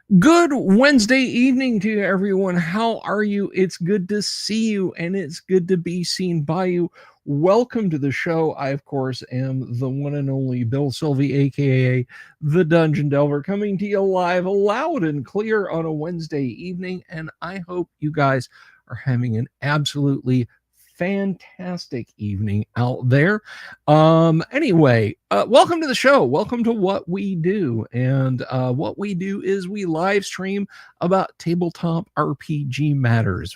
Good Wednesday evening to everyone. How are you? It's good to see you and it's good to be seen by you. Welcome to the show. I, of course, am the one and only Bill Sylvie, aka the Dungeon Delver, coming to you live, loud and clear on a Wednesday evening. And I hope you guys are having an absolutely fantastic evening out there. Anyway, welcome to the show. Welcome to what we do. And what we do is we live stream about tabletop RPG matters.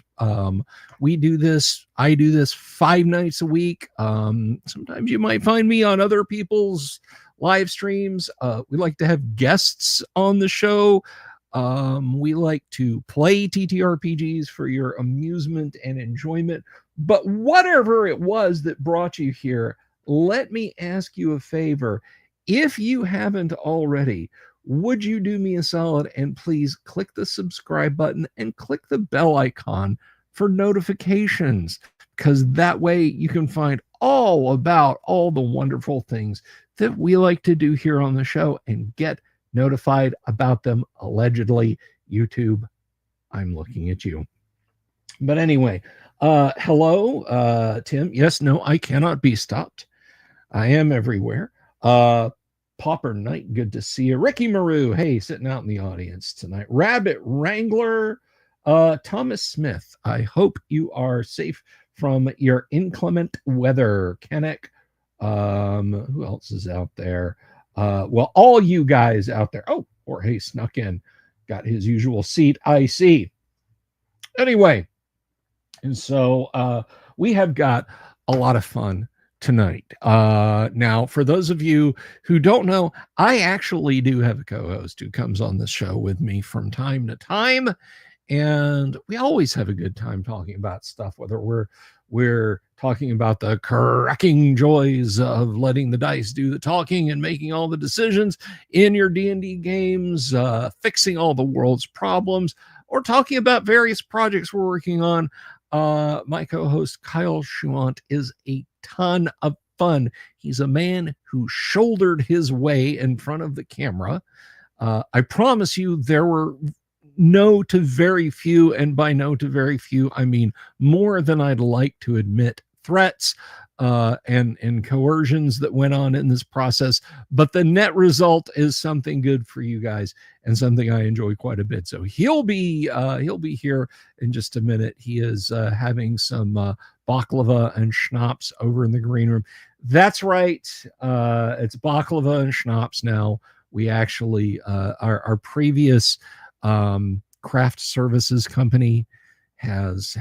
We do this, I do this 5 nights a week. Sometimes you might find me on other people's live streams. We like to have guests on the show. We like to play TTRPGs for your amusement and enjoyment. But whatever it was that brought you here, let me ask you a favor. If you haven't already, would you do me a solid and please click the subscribe button and click the bell icon for notifications? Because that way you can find all about all the wonderful things that we like to do here on the show and get notified about them. Allegedly, YouTube, I'm looking at you. But anyway, hello, Tim. Yes, no, I cannot be stopped. I am everywhere. Pauper Knight, good to see you. Ricky Maru, hey, sitting out in the audience tonight. Rabbit Wrangler, Thomas Smith, I hope you are safe from your inclement weather. Kennick, who else is out there? Well, all you guys out there. Oh, Jorge snuck in, got his usual seat. I see. Anyway, and so we have got a lot of fun tonight. Now, for those of you who don't know, I actually do have a co-host who comes on this show with me from time to time, and we always have a good time talking about stuff, whether we're talking about the cracking joys of letting the dice do the talking and making all the decisions in your D&D games, fixing all the world's problems, or talking about various projects we're working on. My co-host Kyle Schuant is a ton of fun. He's a man who shouldered his way in front of the camera. I promise you there were no to very few, and by no to very few, I mean more than I'd like to admit, threats and coercions that went on in this process. But the net result is something good for you guys and something I enjoy quite a bit. So he'll be here in just a minute. He is having some baklava and schnapps over in the green room. That's right. It's baklava and schnapps now. We actually our previous craft services company has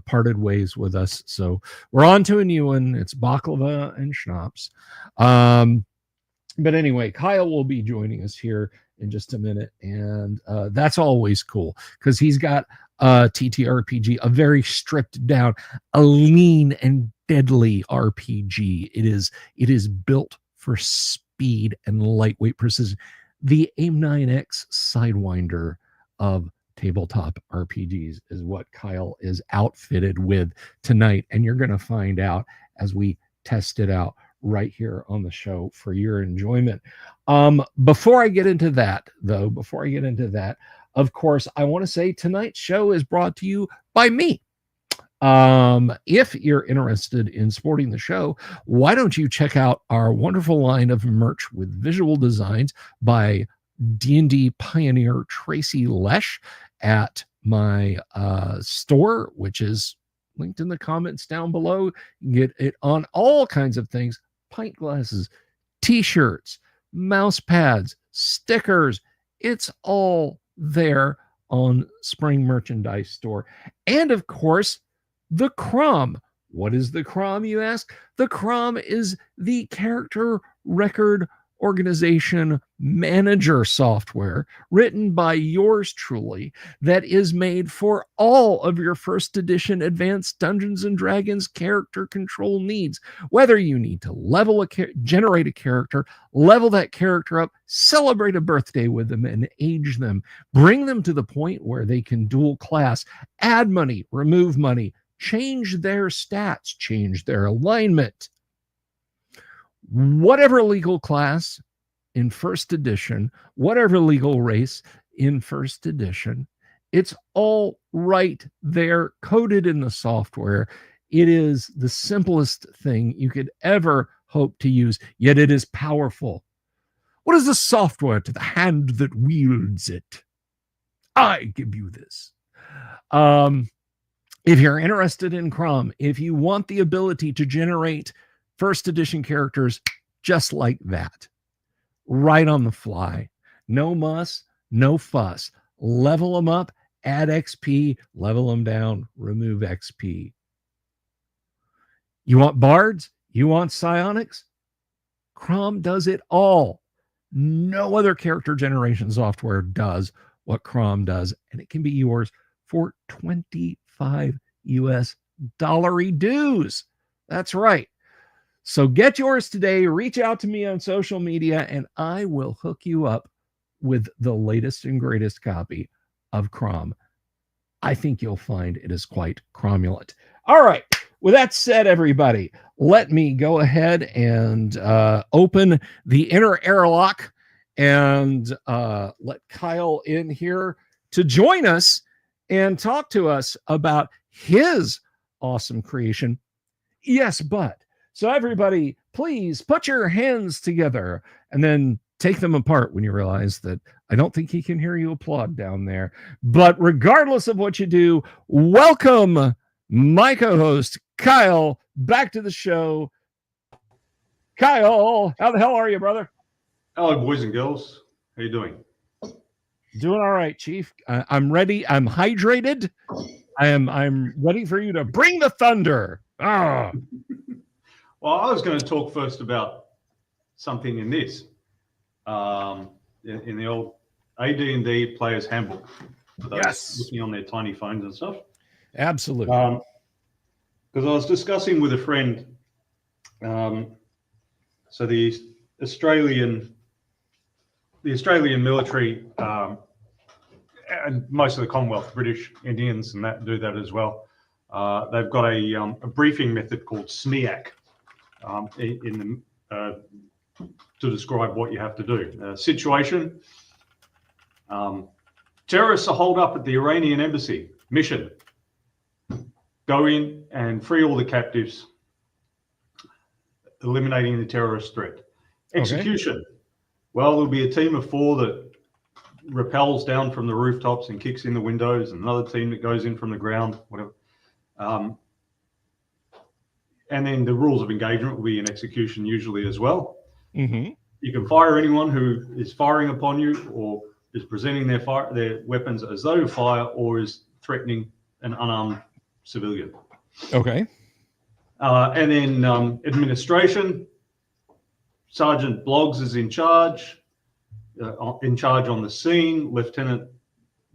parted ways with us, so we're on to a new one. It's baklava and schnapps. But anyway, Kyle will be joining us here in just a minute, and that's always cool because he's got a TTRPG, a very stripped down, a lean and deadly RPG. It is built for speed and lightweight precision. The AIM-9X Sidewinder of tabletop RPGs is what Kyle is outfitted with tonight, and you're going to find out as we test it out right here on the show for your enjoyment. Before I get into that, of course, I want to say tonight's show is brought to you by me. If you're interested in supporting the show, why don't you check out our wonderful line of merch with visual designs by D&D pioneer Tracy Lesh at my store, which is linked in the comments down below. You can get it on all kinds of things: pint glasses, t-shirts, mouse pads, stickers. It's all there on Spring Merchandise Store. And of course, the Crom. What is the Crom, you ask? The Crom is the character record organization manager software written by yours truly that is made for all of your first edition advanced Dungeons and Dragons character control needs. Whether you need to generate a character, level that character up, celebrate a birthday with them and age them, bring them to the point where they can dual class, add money, remove money, change their stats, change their alignment. Whatever legal class in first edition, whatever legal race, in first edition. It's all right there, coded in the software. It is the simplest thing you could ever hope to use, yet it is powerful. What is the software to the hand that wields it? I give you this. If you're interested in Crom, if you want the ability to generate first edition characters just like that, right on the fly, no muss, no fuss, level them up, add XP, level them down, remove XP. You want bards? You want psionics? Crom does it all. No other character generation software does what Crom does, and it can be yours for 25 US dollary dues. That's right. So get yours today. Reach out to me on social media, and I will hook you up with the latest and greatest copy of Crom. I think you'll find it is quite cromulent. All right. With that said, everybody, let me go ahead and open the inner airlock and let Kyle in here to join us and talk to us about his awesome creation. Yes, but. So everybody, please put your hands together and then take them apart when you realize that I don't think he can hear you applaud down there. But regardless of what you do, welcome my co-host, Kyle, back to the show. Kyle, how the hell are you, brother? Hello, boys and girls. How you doing? Doing all right, Chief. I'm ready. I'm hydrated. I'm ready for you to bring the thunder. Ah. Well, I was going to talk first about something in this, in the old AD&D Player's Handbook. For those looking on their tiny phones and stuff. Absolutely. Because I was discussing with a friend, so the Australian military, and most of the Commonwealth, British Indians, and that do that as well. They've got a briefing method called SMEAK to describe what you have to do. Situation: terrorists are holed up at the Iranian embassy. Mission: go in and free all the captives, eliminating the terrorist threat. Execution: okay. Well, there'll be a team of 4 that rappels down from the rooftops and kicks in the windows, and another team that goes in from the ground, whatever. And then the rules of engagement will be in execution usually as well. Mm-hmm. You can fire anyone who is firing upon you or is presenting their weapons as though fire or is threatening an unarmed civilian. Okay. And then administration. Sergeant Bloggs is in charge on the scene. Lieutenant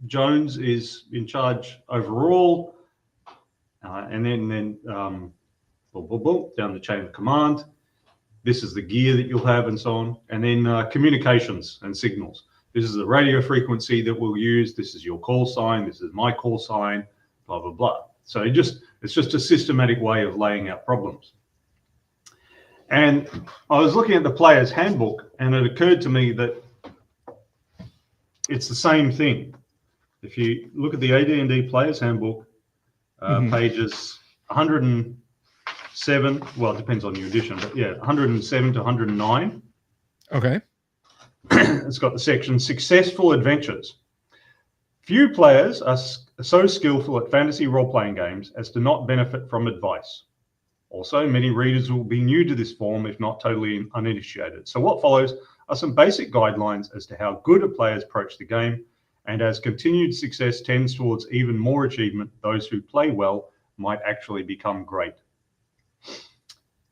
Jones is in charge overall. And then boom, boom, boom, down the chain of command. This is the gear that you'll have and so on. And then communications and signals. This is the radio frequency that we'll use. This is your call sign. This is my call sign, blah, blah, blah. So it's just a systematic way of laying out problems. And I was looking at the Player's Handbook, and it occurred to me that it's the same thing. If you look at the AD&D Player's Handbook, pages 107, well, it depends on your edition, but yeah, 107 to 109. Okay. It's got the section Successful Adventures. Few players are so skillful at fantasy role-playing games as to not benefit from advice. Also, many readers will be new to this form, if not totally uninitiated. So what follows are some basic guidelines as to how good a players approach the game, and as continued success tends towards even more achievement, those who play well might actually become great.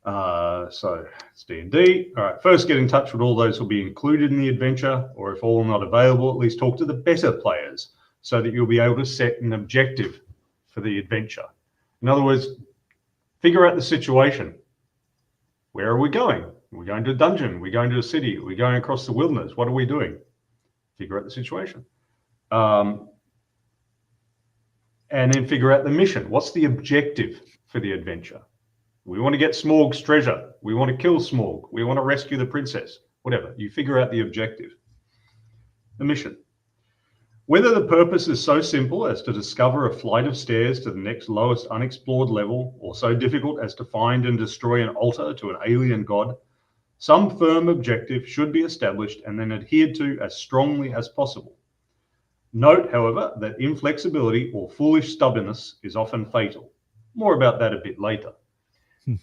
So it's D&D. All right, first get in touch with all those who will be included in the adventure, or if all are not available, at least talk to the better players so that you'll be able to set an objective for the adventure. In other words, figure out the situation. Where are we going? Are we going to a dungeon? Are we going to a city? Are we going across the wilderness? What are we doing? Figure out the situation. And then figure out the mission. What's the objective for the adventure? We want to get Smorg's treasure. We want to kill Smorg. We want to rescue the princess. Whatever. You figure out the objective. The mission. Whether the purpose is so simple as to discover a flight of stairs to the next lowest unexplored level, or so difficult as to find and destroy an altar to an alien god, some firm objective should be established and then adhered to as strongly as possible. Note, however, that inflexibility or foolish stubbornness is often fatal. More about that a bit later.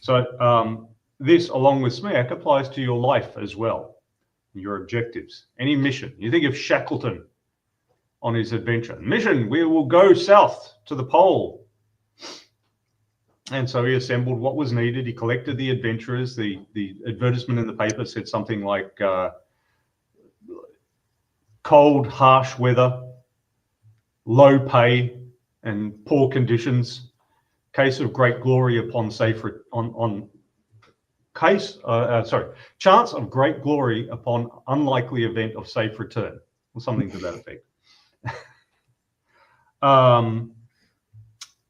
So this, along with SMEAK, applies to your life as well, your objectives, any mission. You think of Shackleton on his adventure. Mission, we will go south to the pole. And so he assembled what was needed. He collected the adventurers. The advertisement in the paper said something like cold, harsh weather, low pay, and poor conditions. Case of great glory upon chance of great glory upon unlikely event of safe return, or something to that effect.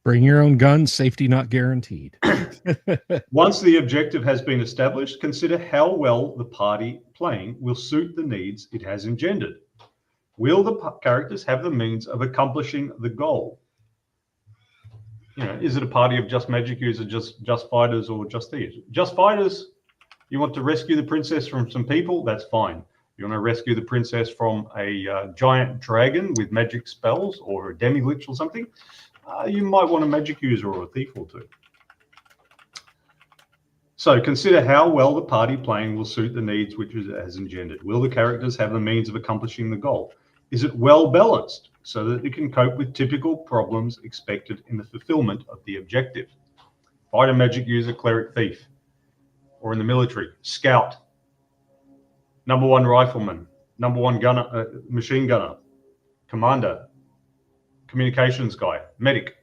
Bring your own gun, safety not guaranteed. Once the objective has been established, consider how well the party playing will suit the needs it has engendered. Will the characters have the means of accomplishing the goal? You know, is it a party of just magic users, just fighters, or just thieves? Just fighters, you want to rescue the princess from some people, that's fine. You want to rescue the princess from a giant dragon with magic spells or a demi-lich or something, you might want a magic user or a thief or two. So consider how well the party playing will suit the needs which it has engendered. Will the characters have the means of accomplishing the goal? Is it well balanced so that it can cope with typical problems expected in the fulfillment of the objective? Fighter, magic user, cleric, thief. Or in the military, scout, number one rifleman, number one gunner, machine gunner, commander, communications guy, medic.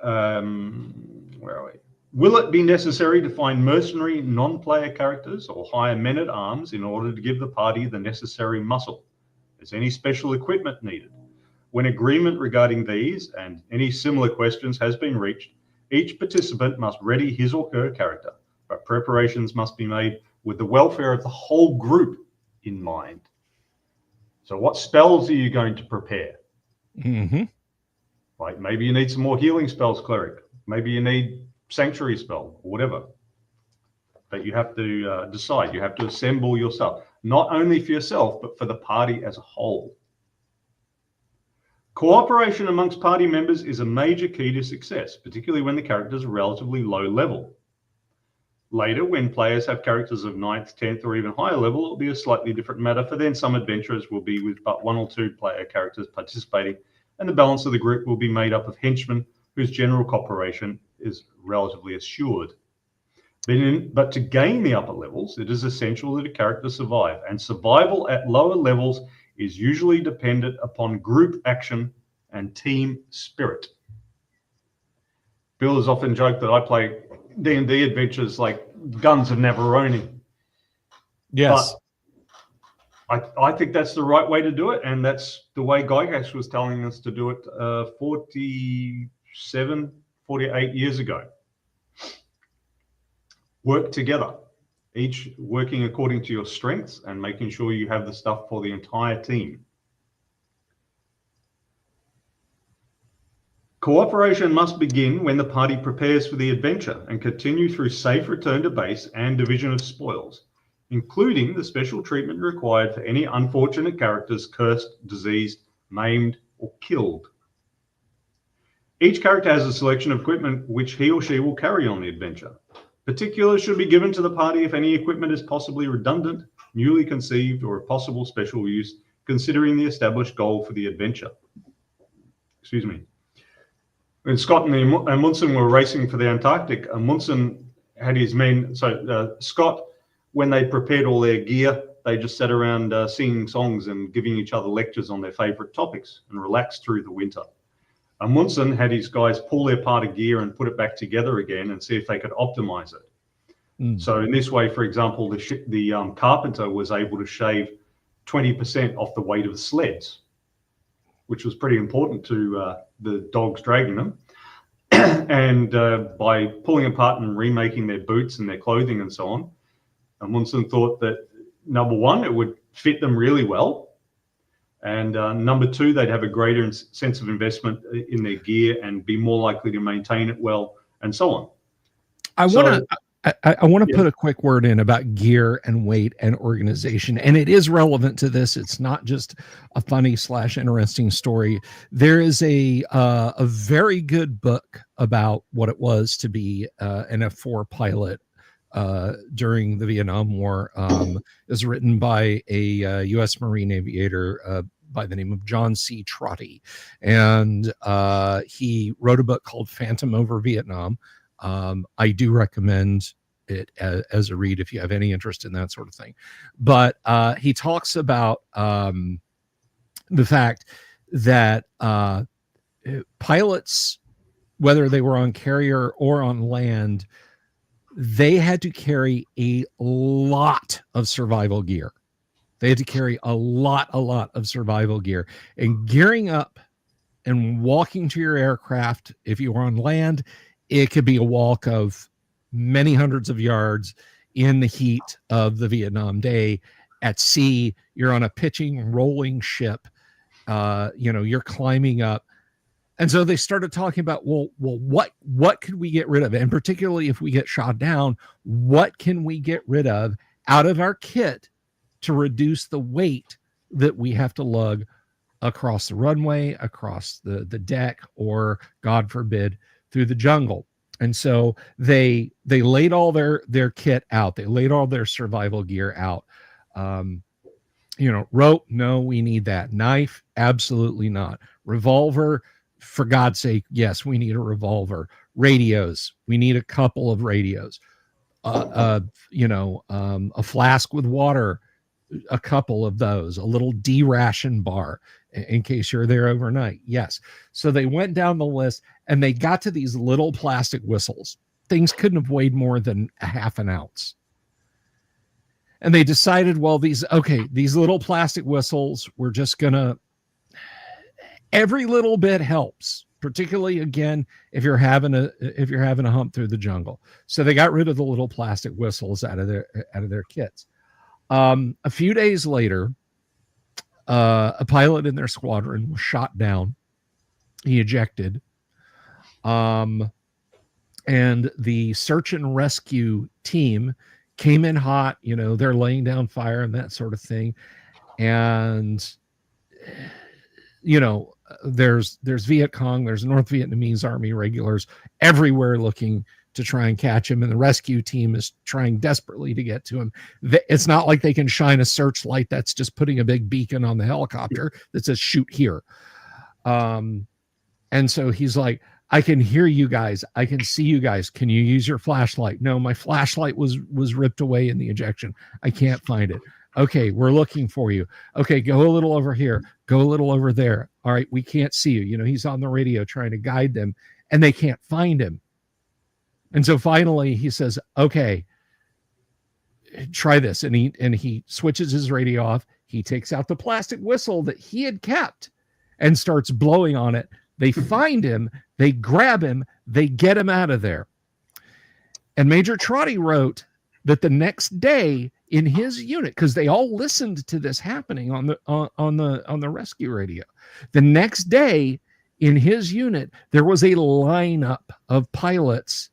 Where are we? Will it be necessary to find mercenary non-player characters or hire men-at-arms in order to give the party the necessary muscle? Is any special equipment needed? When agreement regarding these and any similar questions has been reached, each participant must ready his or her character, but preparations must be made with the welfare of the whole group in mind. So what spells are you going to prepare? Mm-hmm. Like maybe you need some more healing spells, cleric. Maybe you need sanctuary spell or whatever. But you have to decide. You have to assemble yourself, not only for yourself, but for the party as a whole. Cooperation amongst party members is a major key to success, particularly when the characters are relatively low level. Later, when players have characters of 9th, 10th, or even higher level, it'll be a slightly different matter, for then some adventurers will be with but 1 or 2 player characters participating, and the balance of the group will be made up of henchmen whose general cooperation is relatively assured. But to gain the upper levels, it is essential that a character survive, and survival at lower levels is usually dependent upon group action and team spirit. Bill has often joked that I play D&D adventures like Guns of Neveroni. Yes. But I think that's the right way to do it, and that's the way Gygax was telling us to do it 47, 48 years ago. Work together, each working according to your strengths and making sure you have the stuff for the entire team. Cooperation must begin when the party prepares for the adventure and continue through safe return to base and division of spoils, including the special treatment required for any unfortunate characters cursed, diseased, maimed, or killed. Each character has a selection of equipment which he or she will carry on the adventure. Particulars should be given to the party if any equipment is possibly redundant, newly conceived, or a possible special use, considering the established goal for the adventure. Excuse me. When Scott and Amundsen were racing for the Antarctic, Amundsen had his men. So Scott, when they prepared all their gear, they just sat around singing songs and giving each other lectures on their favorite topics and relaxed through the winter. Amundsen had his guys pull their part of gear and put it back together again and see if they could optimize it. So in this way, for example, the carpenter was able to shave 20% off the weight of the sleds, which was pretty important to the dogs dragging them. And by pulling apart and remaking their boots and their clothing and so on, Amundsen thought that, number one, it would fit them really well, And number two, they'd have a greater sense of investment in their gear and be more likely to maintain it well, and so on. I want to put a quick word in about gear and weight and organization, and it is relevant to this. It's not just a funny / interesting story. There is a very good book about what it was to be an F-4 pilot during the Vietnam War. It was written by a U.S. Marine aviator by the name of John C. Trotty, and he wrote a book called Phantom Over Vietnam. I do recommend it as a read if you have any interest in that sort of thing. But he talks about the fact that pilots, whether they were on carrier or on land, they had to carry a lot of survival gear. They had to carry a lot of survival gear, and gearing up and walking to your aircraft. If you were on land, it could be a walk of many hundreds of yards in the heat of the Vietnam day. At sea, you're on a pitching, rolling ship. You're climbing up. And so they started talking about, well, what could we get rid of? And particularly if we get shot down, what can we get rid of out of our kit to reduce the weight that we have to lug across the runway, across the deck, or God forbid, through the jungle? And so they laid all their kit out. They laid all their survival gear out. Rope, no, we need that. Knife, absolutely not. Revolver, for God's sake, yes, we need a revolver. Radios, we need a couple of radios. A flask with water, a couple of those. A little D-ration bar in case you're there overnight. Yes. So they went down the list and they got to these little plastic whistles. Things couldn't have weighed more than a half an ounce. And they decided, well, these little plastic whistles, we're just gonna, every little bit helps, particularly again if you're having a hump through the jungle. So they got rid of the little plastic whistles out of their kits. A few days later, a pilot in their squadron was shot down. He ejected. And the search and rescue team came in hot. They're laying down fire and that sort of thing. And, there's Viet Cong, there's North Vietnamese Army regulars everywhere looking to try and catch him, and the rescue team is trying desperately to get to him. It's not like they can shine a searchlight that's just putting a big beacon on the helicopter that says shoot here. And so he's like, I can hear you guys, I can see you guys, can you use your flashlight? No, my flashlight was ripped away in the ejection, I can't find it. Okay, we're looking for you. Okay, go a little over here, go a little over there. All right, we can't see you. He's on the radio trying to guide them, and they can't find him. And so finally he says, okay, try this. And he switches his radio off. He takes out the plastic whistle that he had kept and starts blowing on it. They find him, they grab him, they get him out of there. And Major Trotty wrote that the next day in his unit, because they all listened to this happening on the rescue radio, the next day in his unit, there was a lineup of pilots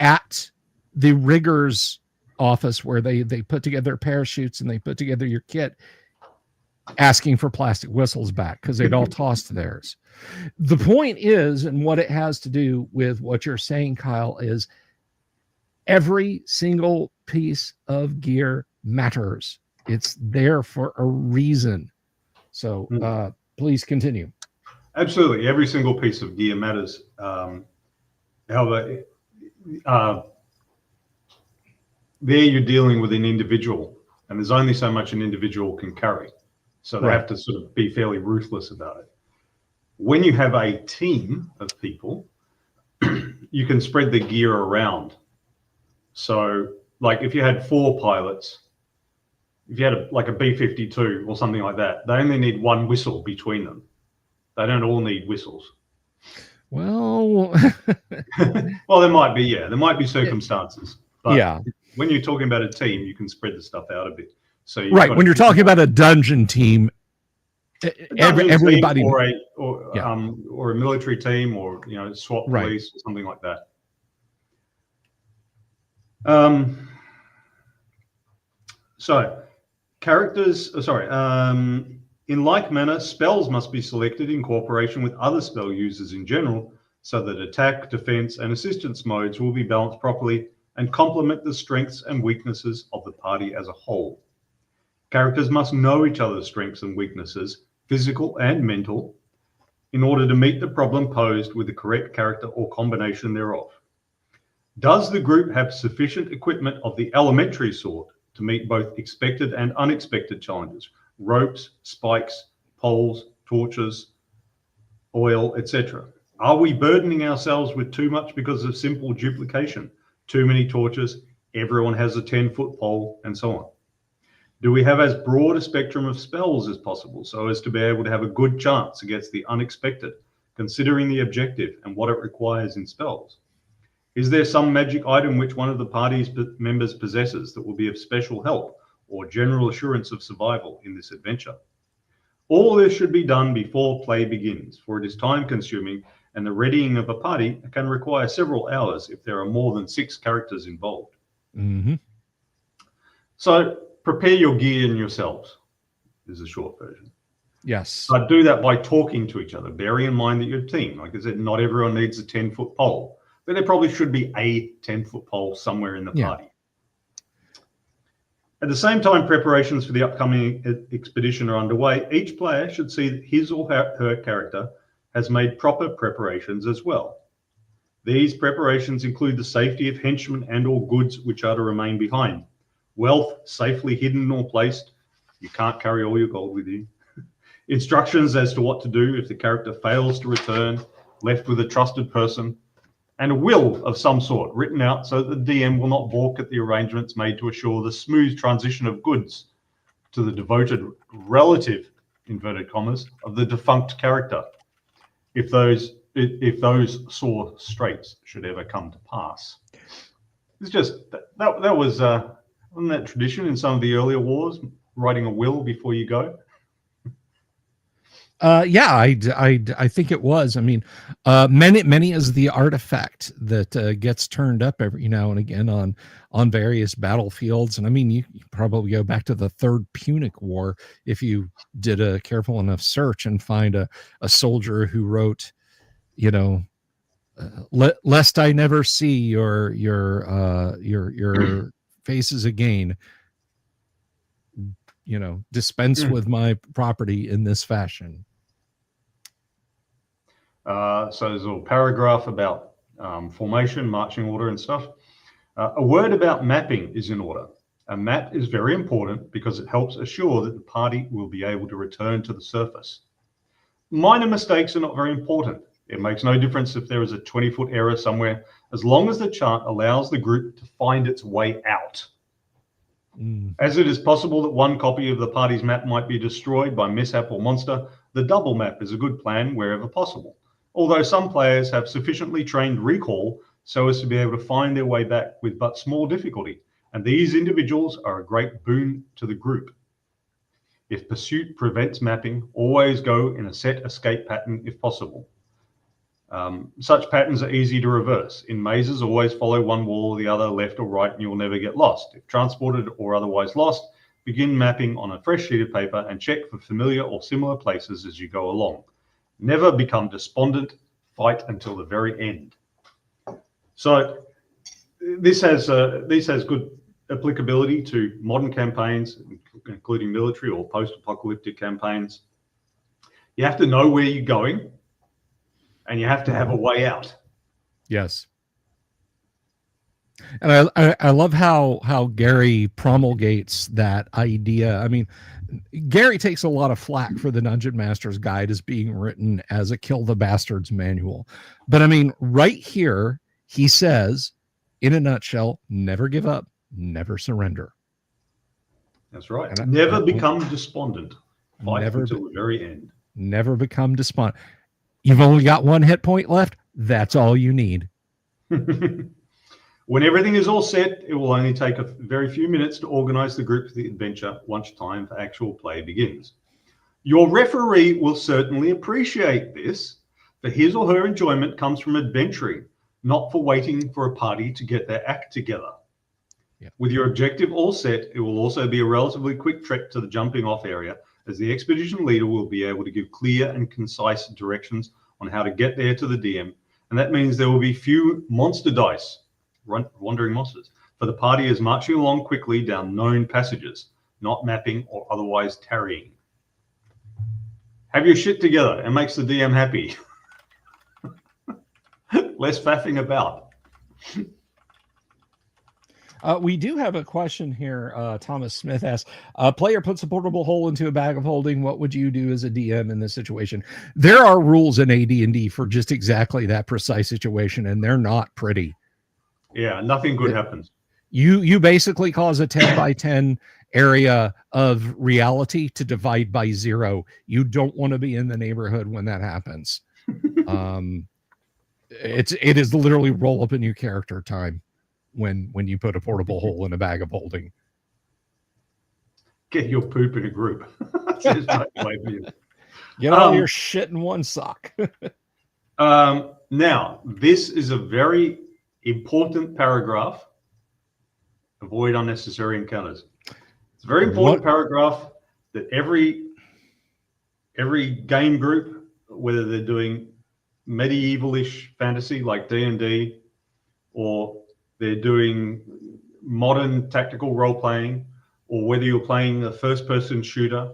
at the riggers office where they put together parachutes and they put together your kit, asking for plastic whistles back because they'd all tossed theirs. The point is, and what it has to do with what you're saying, Kyle, is every single piece of gear matters. It's there for a reason. So please continue. Absolutely. Every single piece of gear matters. However, there you're dealing with an individual, and there's only so much an individual can carry. So they have to sort of be fairly ruthless about it. When you have a team of people, you can spread the gear around. So like if you had 4 pilots, if you had a B-52 or something like that, they only need one whistle between them. They don't all need whistles. Well, well, there might be circumstances. But yeah. When you're talking about a team, you can spread the stuff out a bit. So when you're talking about a dungeon team, dungeon Everybody, team yeah, or a military team, or SWAT right. police or something like that. So characters, in like manner, spells must be selected in cooperation with other spell users in general, so that attack, defense, and assistance modes will be balanced properly and complement the strengths and weaknesses of the party as a whole. Characters must know each other's strengths and weaknesses, physical and mental, in order to meet the problem posed with the correct character or combination thereof. Does the group have sufficient equipment of the elementary sort to meet both expected and unexpected challenges? Ropes, spikes, poles, torches, oil, etc. Are we burdening ourselves with too much because of simple duplication? Too many torches, everyone has a 10-foot pole, and so on. Do we have as broad a spectrum of spells as possible so as to be able to have a good chance against the unexpected, considering the objective and what it requires in spells? Is there some magic item which one of the party's members possesses that will be of special help or general assurance of survival in this adventure? All this should be done before play begins, for it is time consuming, and the readying of a party can require several hours if there are more than 6 characters involved. Mm-hmm. So prepare your gear and yourselves is a short version. Yes. But do that by talking to each other, bearing in mind that you're a team. Like I said, not everyone needs a 10-foot pole, but there probably should be a 10-foot pole somewhere in the party. At the same time preparations for the upcoming expedition are underway, each player should see that his or her character has made proper preparations as well. These preparations include the safety of henchmen and or goods which are to remain behind, wealth safely hidden or placed. You can't carry all your gold with you. Instructions as to what to do if the character fails to return, left with a trusted person, and a will of some sort written out so that the DM will not balk at the arrangements made to assure the smooth transition of goods to the devoted relative, inverted commas, of the defunct character, if those sore straits should ever come to pass. It's just that was wasn't that tradition in some of the earlier wars, writing a will before you go? Yeah, I think it was. I mean, many is the artifact that gets turned up every now and again on various battlefields. And I mean, you probably go back to the Third Punic War if you did a careful enough search and find a soldier who wrote, lest I never see your faces again. Dispense with my property in this fashion. So there's a little paragraph about formation, marching order and stuff. A word about mapping is in order. A map is very important because it helps assure that the party will be able to return to the surface. Minor mistakes are not very important. It makes no difference if there is a 20-foot error somewhere, as long as the chart allows the group to find its way out. As it is possible that one copy of the party's map might be destroyed by mishap or monster, the double map is a good plan wherever possible, although some players have sufficiently trained recall so as to be able to find their way back with but small difficulty, and these individuals are a great boon to the group. If pursuit prevents mapping, always go in a set escape pattern if possible. Such patterns are easy to reverse. In mazes, always follow one wall or the other, left or right, and you'll never get lost. If transported or otherwise lost, begin mapping on a fresh sheet of paper and check for familiar or similar places as you go along. Never become despondent. Fight until the very end. So this has good applicability to modern campaigns, including military or post-apocalyptic campaigns. You have to know where you're going, and you have to have a way out. Yes. And I love how Gary promulgates that idea. I mean, Gary takes a lot of flack for the Dungeon Master's Guide as being written as a kill the bastards manual. But I mean, right here, he says, in a nutshell, never give up, never surrender. That's right. Never become despondent. Fight until the very end. Never become despondent. You've only got one hit point left. That's all you need. When everything is all set, it will only take a very few minutes to organize the group for the adventure once time for actual play begins. Your referee will certainly appreciate this, for his or her enjoyment comes from adventuring, not for waiting for a party to get their act together. Yeah. With your objective all set, it will also be a relatively quick trek to the jumping off area, as the expedition leader will be able to give clear and concise directions on how to get there to the DM, and that means there will be few monster dice, wandering monsters, for the party is marching along quickly down known passages, not mapping or otherwise tarrying. Have your shit together and makes the DM happy. Less faffing about. We do have a question here. Thomas Smith asks, player puts a portable hole into a bag of holding. What would you do as a DM in this situation? There are rules in AD&D for just exactly that precise situation, and they're not pretty. Yeah, nothing good happens. You basically cause a 10 by 10 area of reality to divide by 0. You don't want to be in the neighborhood when that happens. It is literally roll up a new character time when you put a portable hole in a bag of holding. Get your poop in a group. Get all your shit in one sock. Now, this is a very important paragraph. Avoid unnecessary encounters. It's a very important paragraph that every game group, whether they're doing medieval-ish fantasy like D&D, or they're doing modern tactical role-playing, or whether you're playing a first-person shooter,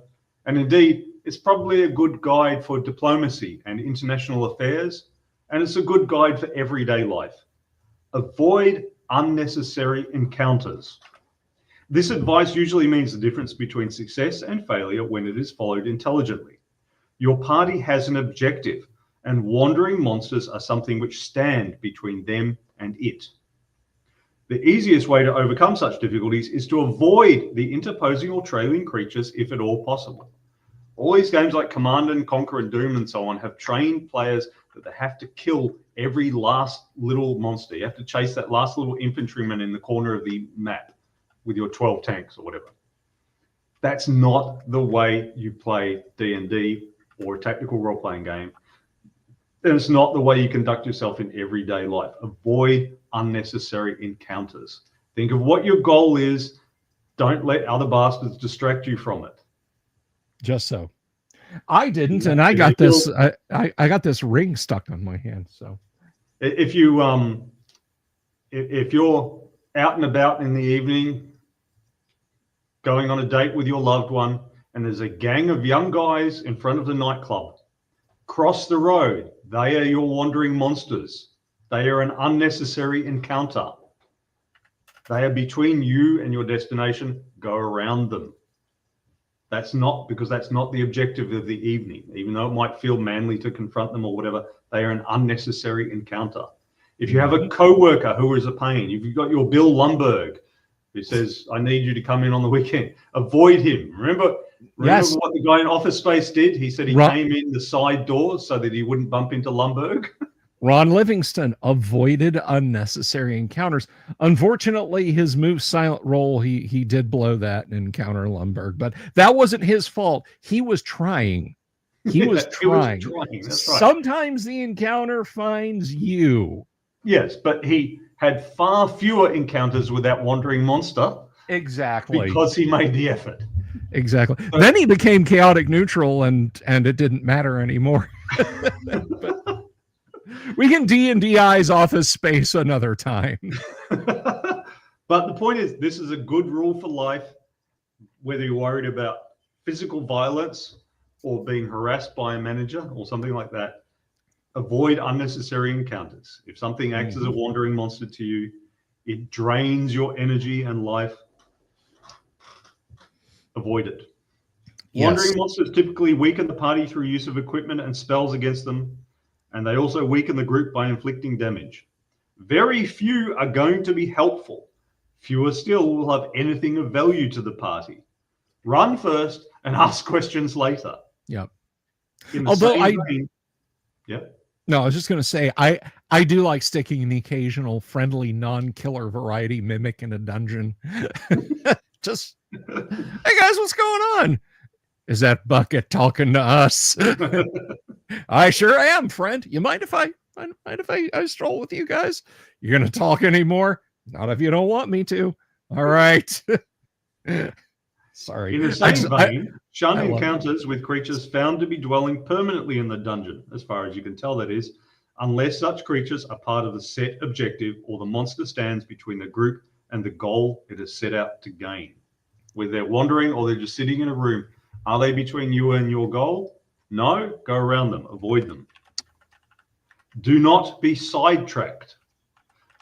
and indeed, it's probably a good guide for diplomacy and international affairs, and it's a good guide for everyday life. Avoid unnecessary encounters. This advice usually means the difference between success and failure when it is followed intelligently. Your party has an objective, and wandering monsters are something which stand between them and it. The easiest way to overcome such difficulties is to avoid the interposing or trailing creatures if at all possible. All these games like Command and Conquer and Doom and so on have trained players that they have to kill every last little monster. You have to chase that last little infantryman in the corner of the map with your 12 tanks or whatever. That's not the way you play D&D or a tactical role-playing game. And it's not the way you conduct yourself in everyday life. Avoid unnecessary encounters. Think of what your goal is. Don't let other bastards distract you from it. Just so. I didn't, and I got this. I got this ring stuck on my hand. So, if you if you're out and about in the evening, going on a date with your loved one, and there's a gang of young guys in front of the nightclub, cross the road. They are your wandering monsters. They are an unnecessary encounter. They are between you and your destination. Go around them. That's not the objective of the evening. Even though it might feel manly to confront them or whatever, they are an unnecessary encounter. If you have a co-worker who is a pain, if you've got your Bill Lumberg who says, I need you to come in on the weekend, avoid him. Remember Yes. what the guy in Office Space did? He said he came in the side doors so that he wouldn't bump into Lumberg. Ron Livingston avoided unnecessary encounters. Unfortunately, his move silent roll, he did blow that and encounter Lumberg, but that wasn't his fault. He was trying. He was trying. That's right. Sometimes the encounter finds you. Yes, but he had far fewer encounters with that wandering monster. Exactly. Because he made the effort. Exactly. But then he became chaotic neutral and it didn't matter anymore. But we can D&Di's Office Space another time. But the point is, this is a good rule for life, whether you're worried about physical violence or being harassed by a manager or something like that. Avoid unnecessary encounters. If something acts as a wandering monster to you, it drains your energy and life. Avoid it. Yes. Wandering monsters typically weaken the party through use of equipment and spells against them, and they also weaken the group by inflicting damage. Very few are going to be helpful. Fewer still will have anything of value to the party. Run first and ask questions later. Yep. Although No, I was just going to say, I do like sticking an occasional friendly non-killer variety mimic in a dungeon. Just, hey guys, what's going on? Is that bucket talking to us? I sure am, friend. You mind if I stroll with you guys? You're gonna talk anymore? Not if you don't want me to. All right. Sorry. In the same vein, shun I love encounters with creatures found to be dwelling permanently in the dungeon, as far as you can tell, that is, unless such creatures are part of the set objective or the monster stands between the group and the goal it is set out to gain. Whether they're wandering or they're just sitting in a room, are they between you and your goal? No, go around them, avoid them. Do not be sidetracked.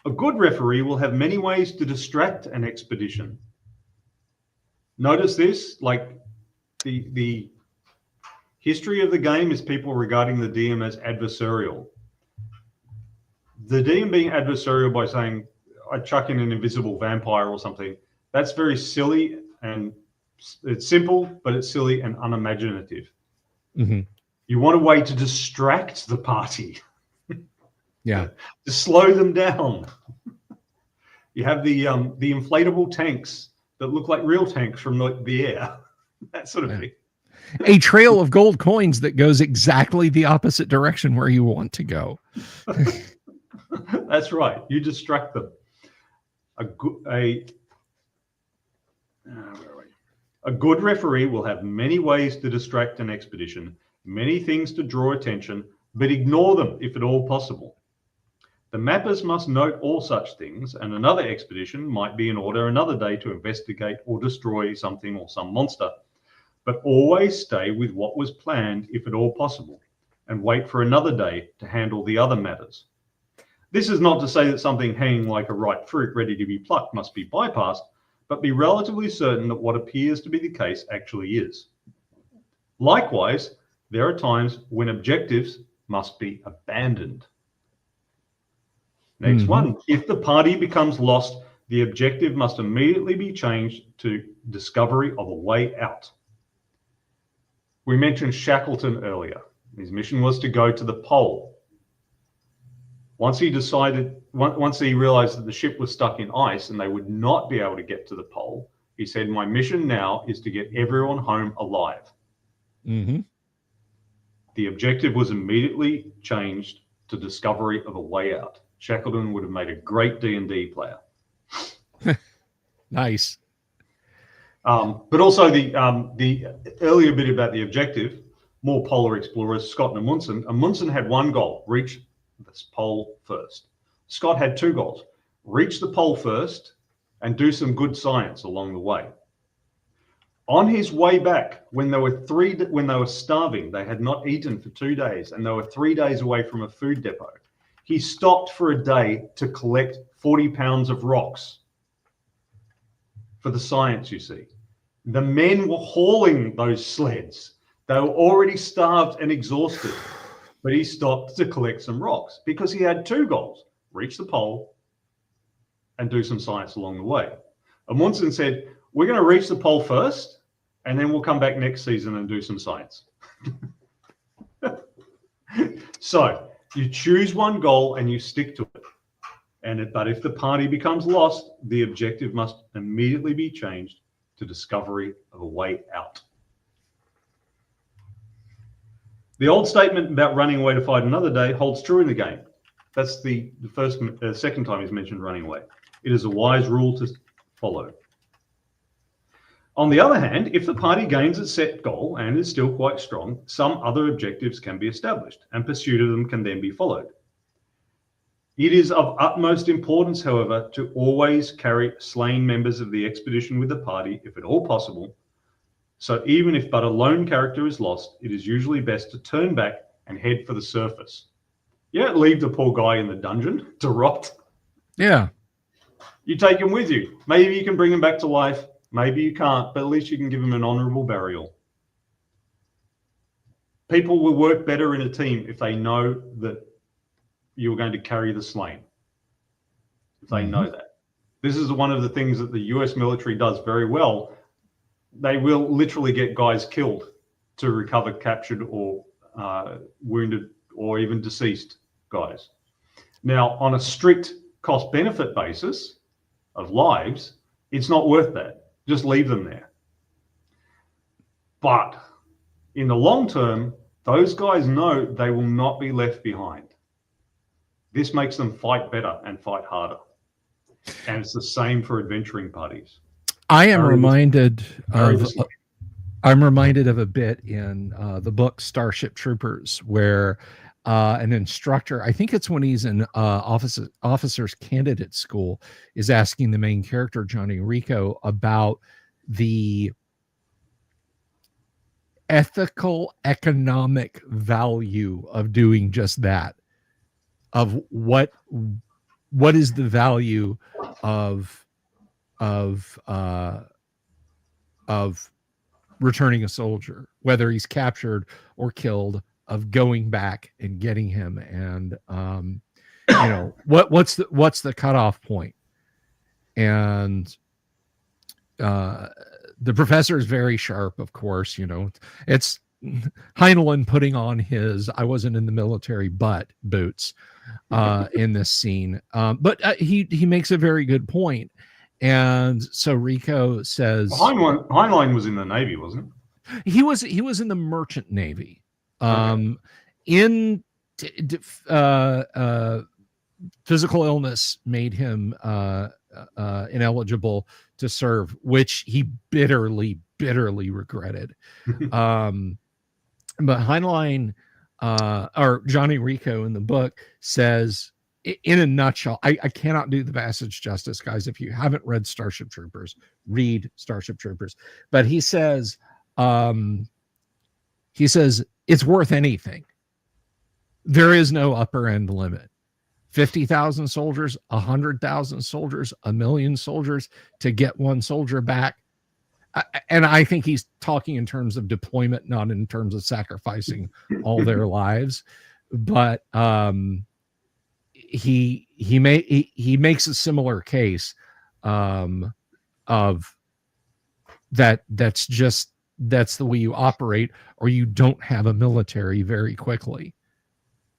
A good referee will have many ways to distract an expedition. Notice this, like the history of the game is people regarding the DM as adversarial. The DM being adversarial by saying, I chuck in an invisible vampire or something, that's very silly, and it's simple, but it's silly and unimaginative. Mm-hmm. You want a way to distract the party. Yeah. To slow them down. You have the inflatable tanks that look like real tanks from the air. That sort of thing. A trail of gold coins that goes exactly the opposite direction where you want to go. That's right. You distract them. A good referee will have many ways to distract an expedition, many things to draw attention, but ignore them if at all possible. The mappers must note all such things, and another expedition might be in order another day to investigate or destroy something or some monster, but always stay with what was planned if at all possible, and wait for another day to handle the other matters. This is not to say that something hanging like a ripe fruit ready to be plucked must be bypassed, but be relatively certain that what appears to be the case actually is. Likewise, there are times when objectives must be abandoned. Next one, if the party becomes lost, the objective must immediately be changed to discovery of a way out. We mentioned Shackleton earlier. His mission was to go to the pole. Once he realized that the ship was stuck in ice and they would not be able to get to the pole, he said, my mission now is to get everyone home alive. Mm-hmm. The objective was immediately changed to discovery of a way out. Shackleton would have made a great D&D player. Nice. But also the earlier bit about the objective, more polar explorers, Scott and Amundsen. Amundsen had one goal, reach this pole first. Scott had two goals, reach the pole first and do some good science along the way. On his way back, when they were starving, they had not eaten for 2 days, and they were 3 days away from a food depot. He stopped for a day to collect 40 pounds of rocks for the science, you see. The men were hauling those sleds. They were already starved and exhausted, but he stopped to collect some rocks because he had two goals, reach the pole and do some science along the way. Amundsen said, we're going to reach the pole first, and then we'll come back next season and do some science. So you choose one goal and you stick to it. But if the party becomes lost, the objective must immediately be changed to discovery of a way out. The old statement about running away to fight another day holds true in the game. That's the second time he's mentioned running away. It is a wise rule to follow. On the other hand, if the party gains its set goal and is still quite strong, some other objectives can be established and pursuit of them can then be followed. It is of utmost importance, however, to always carry slain members of the expedition with the party, if at all possible. So even if but a lone character is lost, it is usually best to turn back and head for the surface. You don't leave the poor guy in the dungeon to rot. Yeah. You take him with you. Maybe you can bring him back to life. Maybe you can't, but at least you can give him an honorable burial. People will work better in a team if they know that you're going to carry the slain. If they know that. This is one of the things that the US military does very well. They will literally get guys killed to recover captured or wounded or even deceased guys. Now, on a strict cost-benefit basis of lives, it's not worth that. Just leave them there. But In the long term, those guys know they will not be left behind. This makes them fight better and fight harder. And it's the same for adventuring parties. I am reminded Very of I'm reminded of a bit in the book Starship Troopers where an instructor, I think it's when he's in officer's candidate school, is asking the main character, Johnny Rico, about the ethical, economic value of doing just that, of what is the value of returning a soldier, whether he's captured or killed, of going back and getting him, and what's the cutoff point. And the professor is very sharp, of course. It's Heinlein putting on his "I wasn't in the military but" boots in this scene, but he makes a very good point. And so Rico says, Heinlein was in the Navy, wasn't he? He was in the Merchant Navy. Physical illness made him ineligible to serve, which he bitterly regretted. But Heinlein, or Johnny Rico in the book, says, in a nutshell, I cannot do the passage justice, guys. If you haven't read Starship Troopers, read Starship Troopers. But he says it's worth anything. There is no upper end limit. 50,000 soldiers, 100,000 soldiers, 1,000,000 soldiers to get one soldier back. And I think he's talking in terms of deployment, not in terms of sacrificing all their lives. But he makes a similar case of that. That's the way you operate, or you don't have a military very quickly,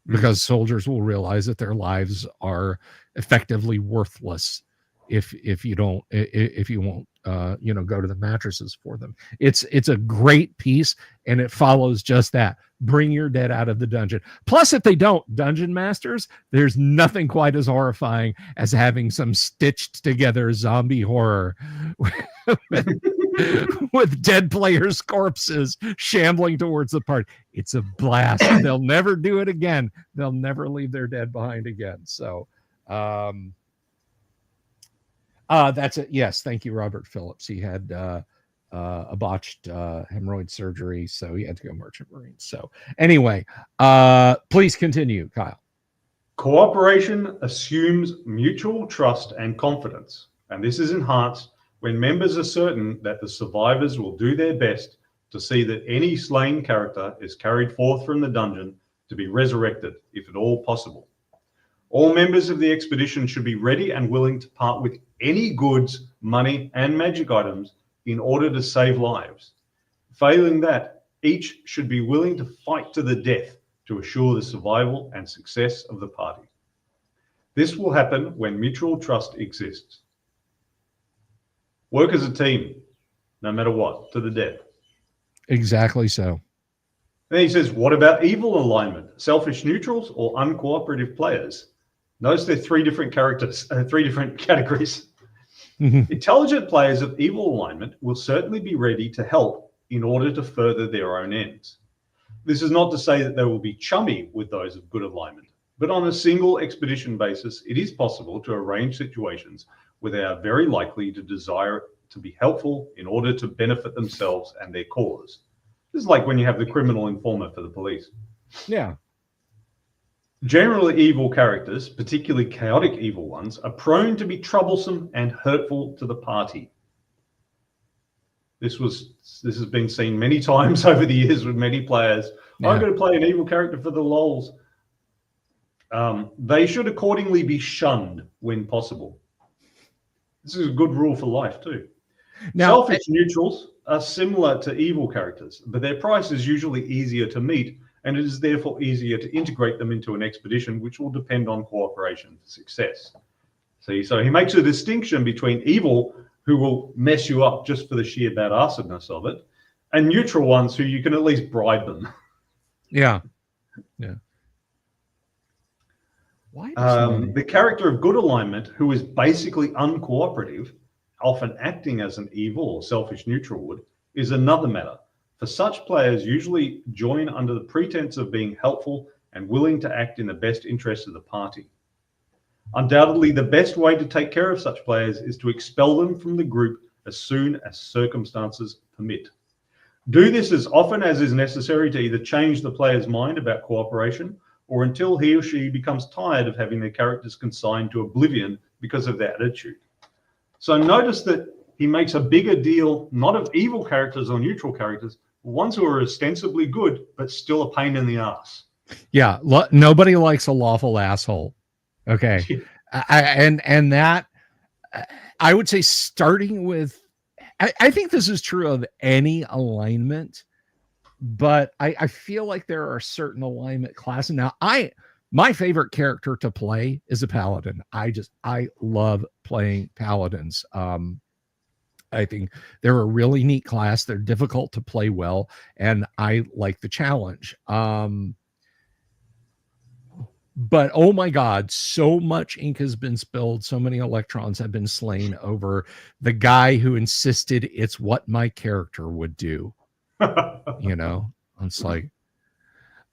because soldiers will realize that their lives are effectively worthless if you won't go to the mattresses for them. It's a great piece, and it follows just that. Bring your dead out of the dungeon. Plus, if they don't, dungeon masters, there's nothing quite as horrifying as having some stitched together zombie horror with dead players' corpses shambling towards the party. It's a blast. They'll never do it again. They'll never leave their dead behind again. So that's it. Yes, thank you, Robert Phillips. He had a botched hemorrhoid surgery, so he had to go Merchant Marines. So anyway, please continue, Kyle. Cooperation assumes mutual trust and confidence, and this is enhanced when members are certain that the survivors will do their best to see that any slain character is carried forth from the dungeon to be resurrected, if at all possible. All members of the expedition should be ready and willing to part with any goods, money, and magic items in order to save lives. Failing that, each should be willing to fight to the death to assure the survival and success of the party. This will happen when mutual trust exists. Work as a team, no matter what, to the death. Exactly so. Then he says, what about evil alignment? Selfish neutrals or uncooperative players? Notice they're three different categories. Intelligent players of evil alignment will certainly be ready to help in order to further their own ends. This is not to say that they will be chummy with those of good alignment, but on a single expedition basis, it is possible to arrange situations where they are very likely to desire to be helpful in order to benefit themselves and their cause. This is like when you have the criminal informer for the police. Yeah. Generally evil characters, particularly chaotic evil ones, are prone to be troublesome and hurtful to the party. This has been seen many times over the years with many players. Yeah. I'm going to play an evil character for the lols. They should accordingly be shunned when possible. This is a good rule for life too. Now, selfish neutrals are similar to evil characters, but their price is usually easier to meet, and it is therefore easier to integrate them into an expedition, which will depend on cooperation for success. See, so he makes a distinction between evil, who will mess you up just for the sheer badassedness of it, and neutral ones who you can at least bribe them. Yeah. Yeah. Why does The character of good alignment, who is basically uncooperative, often acting as an evil or selfish neutral would, is another matter. For such players usually join under the pretense of being helpful and willing to act in the best interest of the party. Undoubtedly, the best way to take care of such players is to expel them from the group as soon as circumstances permit. Do this as often as is necessary to either change the player's mind about cooperation or until he or she becomes tired of having their characters consigned to oblivion because of their attitude. So notice that he makes a bigger deal, not of evil characters or neutral characters, but ones who are ostensibly good, but still a pain in the ass. Yeah. Nobody likes a lawful asshole. Okay. And that, I would say, starting with, I think this is true of any alignment, but I feel like there are certain alignment classes. Now, my favorite character to play is a paladin. I love playing paladins. I think they're a really neat class. They're difficult to play well, and I like the challenge. But oh my God, so much ink has been spilled. So many electrons have been slain over the guy who insisted it's what my character would do. You know, it's like,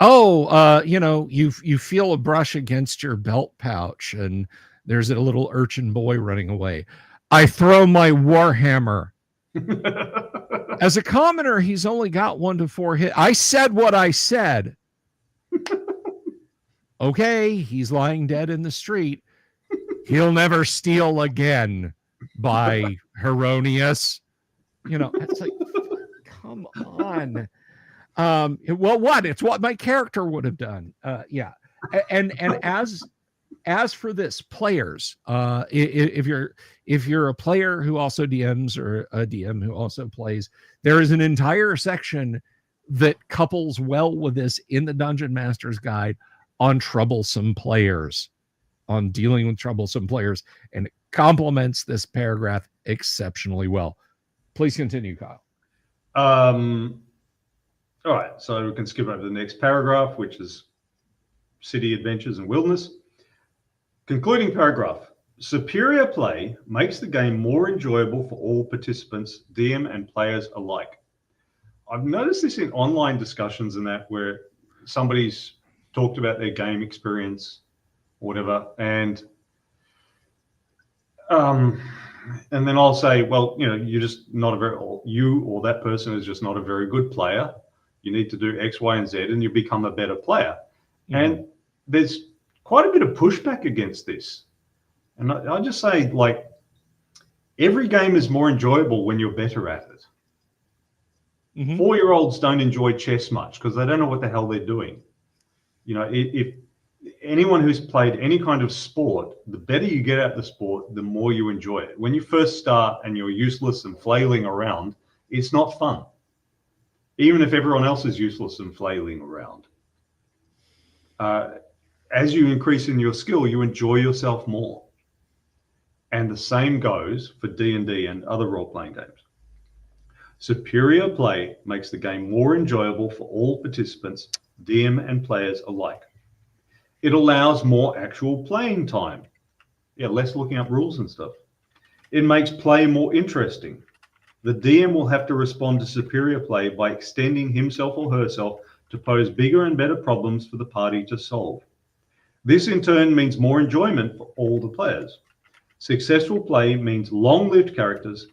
oh, you feel a brush against your belt pouch and there's a little urchin boy running away. I throw my warhammer. As a commoner, he's only got 1 to 4 hit. I said what I said. Okay, he's lying dead in the street. He'll never steal again by Heronius. It's like, come on. Well, what? It's what my character would have done. Yeah. And as for this, players, if you're a player who also DMs or a DM who also plays, there is an entire section that couples well with this in the Dungeon Master's Guide on troublesome players, on dealing with troublesome players, and it complements this paragraph exceptionally well. Please continue, Kyle. All right, so we can skip over the next paragraph, which is city adventures and wilderness. Concluding paragraph. Superior play makes the game more enjoyable for all participants, DM and players alike. I've noticed this in online discussions and that where somebody's talked about their game experience or whatever, and then I'll say, well, you're just not you or that person is just not a very good player. You need to do X, Y, and Z, and you become a better player. Mm-hmm. And there's quite a bit of pushback against this. And I just say, like, every game is more enjoyable when you're better at it. Mm-hmm. 4-year-olds don't enjoy chess much because they don't know what the hell they're doing. If anyone who's played any kind of sport, the better you get at the sport, the more you enjoy it. When you first start and you're useless and flailing around, it's not fun. Even if everyone else is useless and flailing around. As you increase in your skill, you enjoy yourself more. And the same goes for D&D and other role-playing games. Superior play makes the game more enjoyable for all participants, DM and players alike. It allows more actual playing time. Yeah, less looking up rules and stuff. It makes play more interesting. The DM will have to respond to superior play by extending himself or herself to pose bigger and better problems for the party to solve. This in turn means more enjoyment for all the players. Successful play means long-lived characters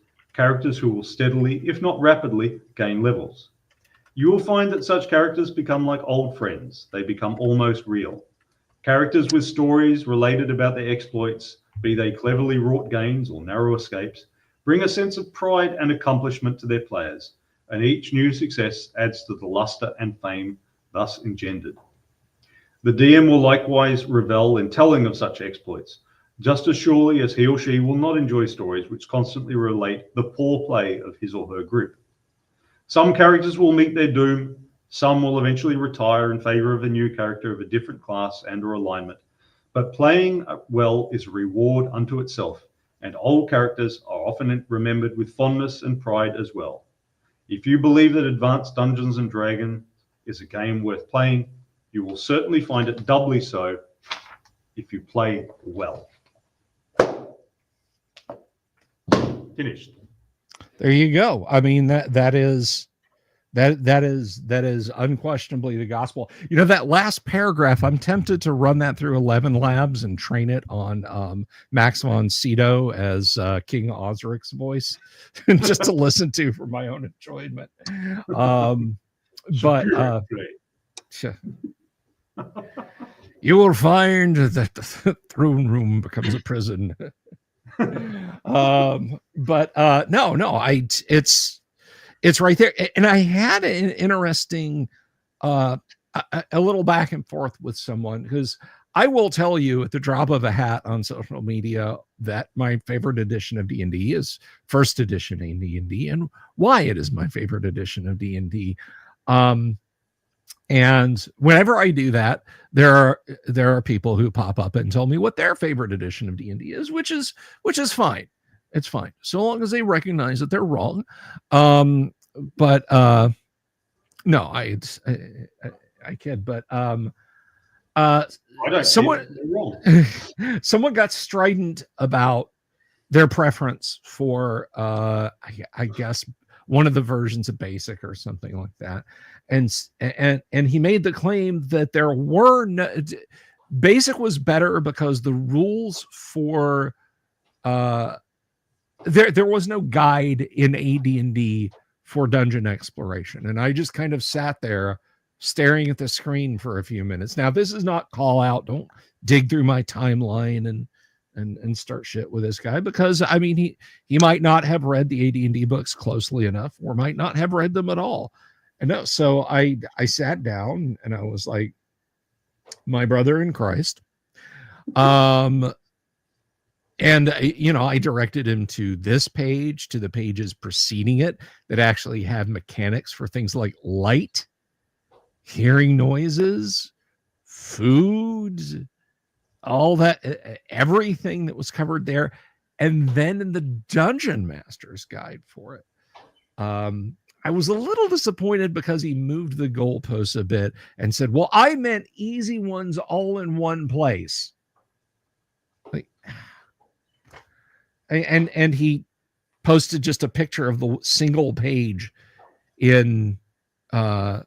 who will steadily, if not rapidly, gain levels. You will find that such characters become like old friends. They become almost real. Characters with stories related about their exploits, be they cleverly wrought gains or narrow escapes, bring a sense of pride and accomplishment to their players, and each new success adds to the luster and fame thus engendered. The DM will likewise revel in telling of such exploits, just as surely as he or she will not enjoy stories which constantly relate the poor play of his or her group. Some characters will meet their doom, some will eventually retire in favor of a new character of a different class and or alignment, but playing well is a reward unto itself, and old characters are often remembered with fondness and pride as well. If you believe that Advanced Dungeons and Dragons is a game worth playing, you will certainly find it doubly so if you play well. Finished. There you go. I mean, that is unquestionably the gospel. You know, that last paragraph, I'm tempted to run that through 11 Labs and train it on Max von Sydow as King Osric's voice, just to listen to for my own enjoyment. But you will find that the throne room becomes a prison. It's right there. And I had an interesting a little back and forth with someone, because I will tell you at the drop of a hat on social media that my favorite edition of D&D is first edition D&D, and why it is my favorite edition of D&D. And whenever I do that, there are people who pop up and tell me what their favorite edition of D&D is, which is fine. It's fine, so long as they recognize that they're wrong. But no, I kid. But someone got strident about their preference for I guess one of the versions of Basic or something like that, and he made the claim that there were no, Basic was better because the rules for there was no guide in AD&D for dungeon exploration, and I just kind of sat there staring at the screen for a few minutes. Now, this is not call out. Don't dig through my timeline and start shit with this guy, because I mean he might not have read the AD&D books closely enough, or might not have read them at all. And no, so I sat down and I was like, my brother in Christ, and you know, I directed him to this page, to the pages preceding it that actually have mechanics for things like light, hearing noises, food, all that, everything that was covered there. And then in the Dungeon Master's Guide for it, I was a little disappointed because he moved the goalposts a bit and said, well, I meant easy ones all in one place. Like, and he posted just a picture of the single page in the,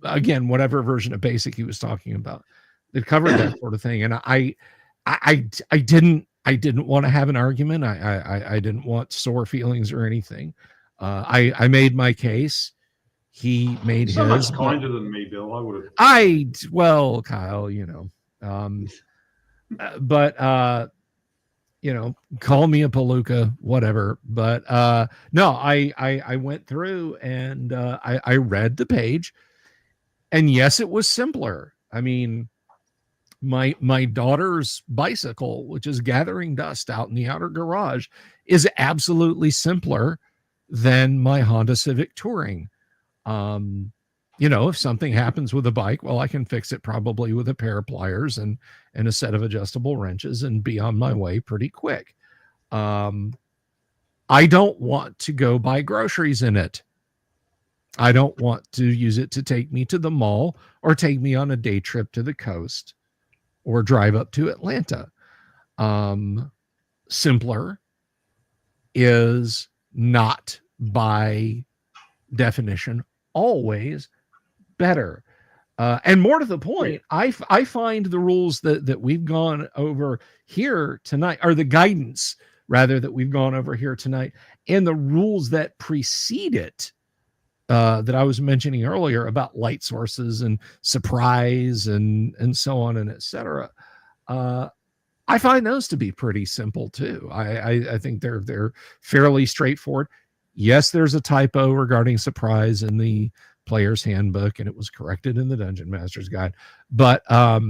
again, whatever version of Basic he was talking about that covered that sort of thing. And I didn't want to have an argument. I didn't want sore feelings or anything. I made my case. He made so his. Much kinder than me, Bill. I would have. Well, Kyle, you know, but you know, call me a palooka, whatever. But no, I went through and I read the page, and yes, it was simpler. I mean, my daughter's bicycle, which is gathering dust out in the outer garage, is absolutely simpler than my Honda Civic Touring. You know, if something happens with a bike, well, I can fix it probably with a pair of pliers and a set of adjustable wrenches and be on my way pretty quick. I don't want to go buy groceries in it. I don't want to use it to take me to the mall or take me on a day trip to the coast or drive up to Atlanta. Simpler is not by definition always better. And more to the point, I find the rules that we've gone over here tonight, or the guidance rather that we've gone over here tonight, and the rules that precede it, that I was mentioning earlier about light sources and surprise and so on and etc. I find those to be pretty simple too. I think they're fairly straightforward. Yes, there's a typo regarding surprise in the player's handbook, and it was corrected in the Dungeon Master's Guide. But I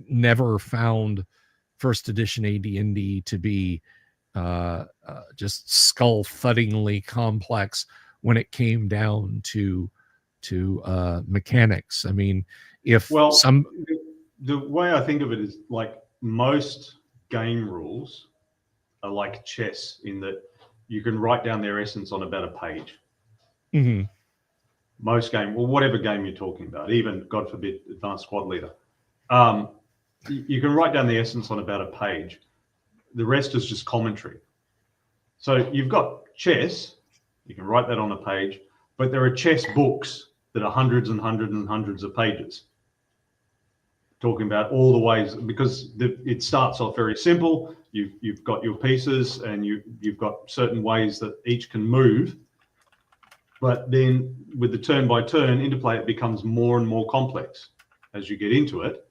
never found first edition AD&D to be just skull-thuddingly complex when it came down to mechanics. I mean, the way I think of it is like most game rules are like chess in that you can write down their essence on about a page. Mm-hmm. Most game, well, whatever game you're talking about, even, God forbid, Advanced Squad Leader, you can write down the essence on about a page. The rest is just commentary. So you've got chess, you can write that on a page, but there are chess books that are hundreds and hundreds and hundreds of pages, talking about all the ways, because it starts off very simple. You've got your pieces, and you've got certain ways that each can move. But then with the turn-by-turn interplay, it becomes more and more complex as you get into it.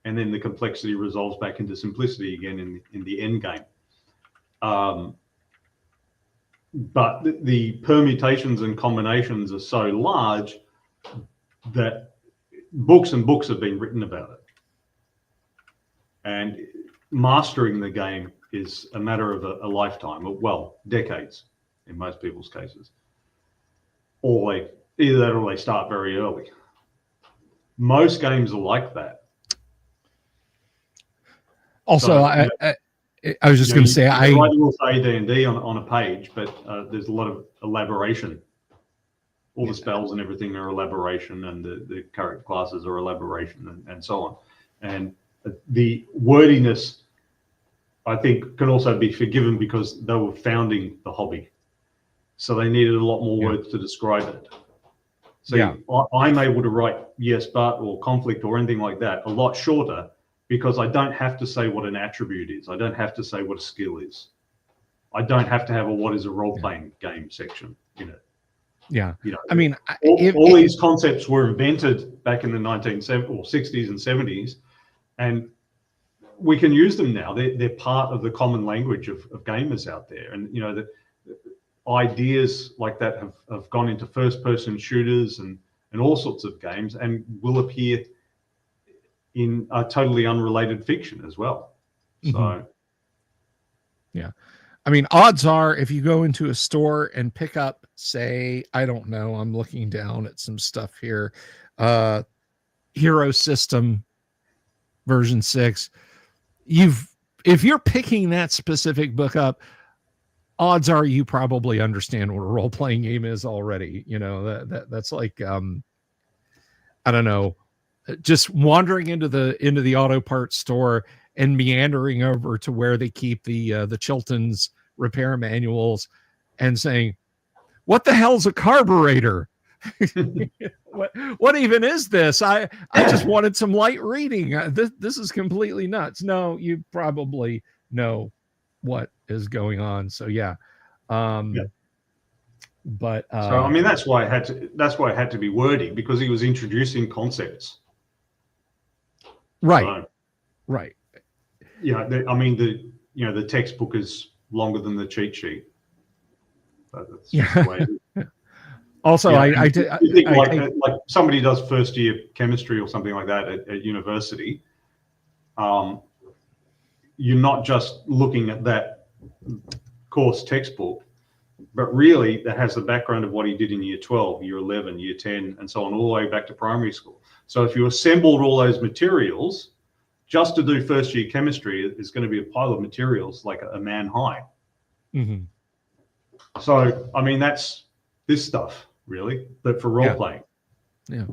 And then the complexity resolves back into simplicity again in the end game. But the permutations and combinations are so large that books and books have been written about it. And mastering the game is a matter of a lifetime, well, decades in most people's cases. Or either that or they start very early. Most games are like that. Also, So, I was just going to say, I will say D&D on a page, but there's a lot of elaboration. All the spells and everything are elaboration, and the character classes are elaboration, and so on. And the wordiness, I think, can also be forgiven because they were founding the hobby. So they needed a lot more words to describe it. So I'm able to write yes, but, or conflict, or anything like that a lot shorter, because I don't have to say what an attribute is. I don't have to say what a skill is. I don't have to have a what is a role-playing game section in it. Yeah. I mean, all these concepts were invented back in the 1960s or 60s and 70s, and we can use them now. They're part of the common language of gamers out there. And, the ideas like that have gone into first-person shooters and all sorts of games, and will appear in a totally unrelated fiction as well. So, yeah. I mean, odds are if you go into a store and pick up, say, I don't know, I'm looking down at some stuff here, Hero System version 6, if you're picking that specific book up, odds are you probably understand what a role-playing game is already. That's like, I don't know, just wandering into the auto parts store and meandering over to where they keep the Chilton's repair manuals and saying, what the hell's a carburetor? what even is this? I just wanted some light reading. This is completely nuts. No, you probably know what is going on. So but so I mean, that's why it had to be wordy, because he was introducing concepts. Right. So, right. I mean, the textbook is longer than the cheat sheet. That's the way it is. Also, I think like somebody does first year chemistry or something like that at university. You're not just looking at that course textbook, but really that has the background of what he did in year 12, year 11, year 10, and so on, all the way back to primary school. So if you assembled all those materials just to do first year chemistry, is going to be a pile of materials like a man high. Mm-hmm. So, I mean, that's this stuff, really, but for role playing. Yeah.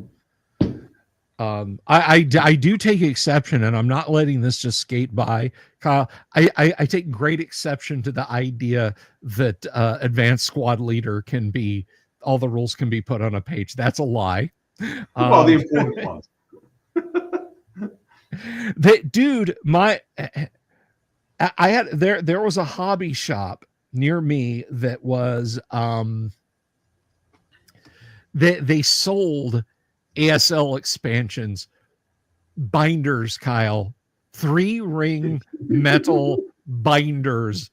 I do take exception, and I'm not letting this just skate by, Kyle. I take great exception to the idea that advanced squad leader all the rules can be put on a page. That's a lie. Well, the important ones. Dude, there was a hobby shop near me that was they sold ASL expansions, binders, Kyle, 3-ring metal binders,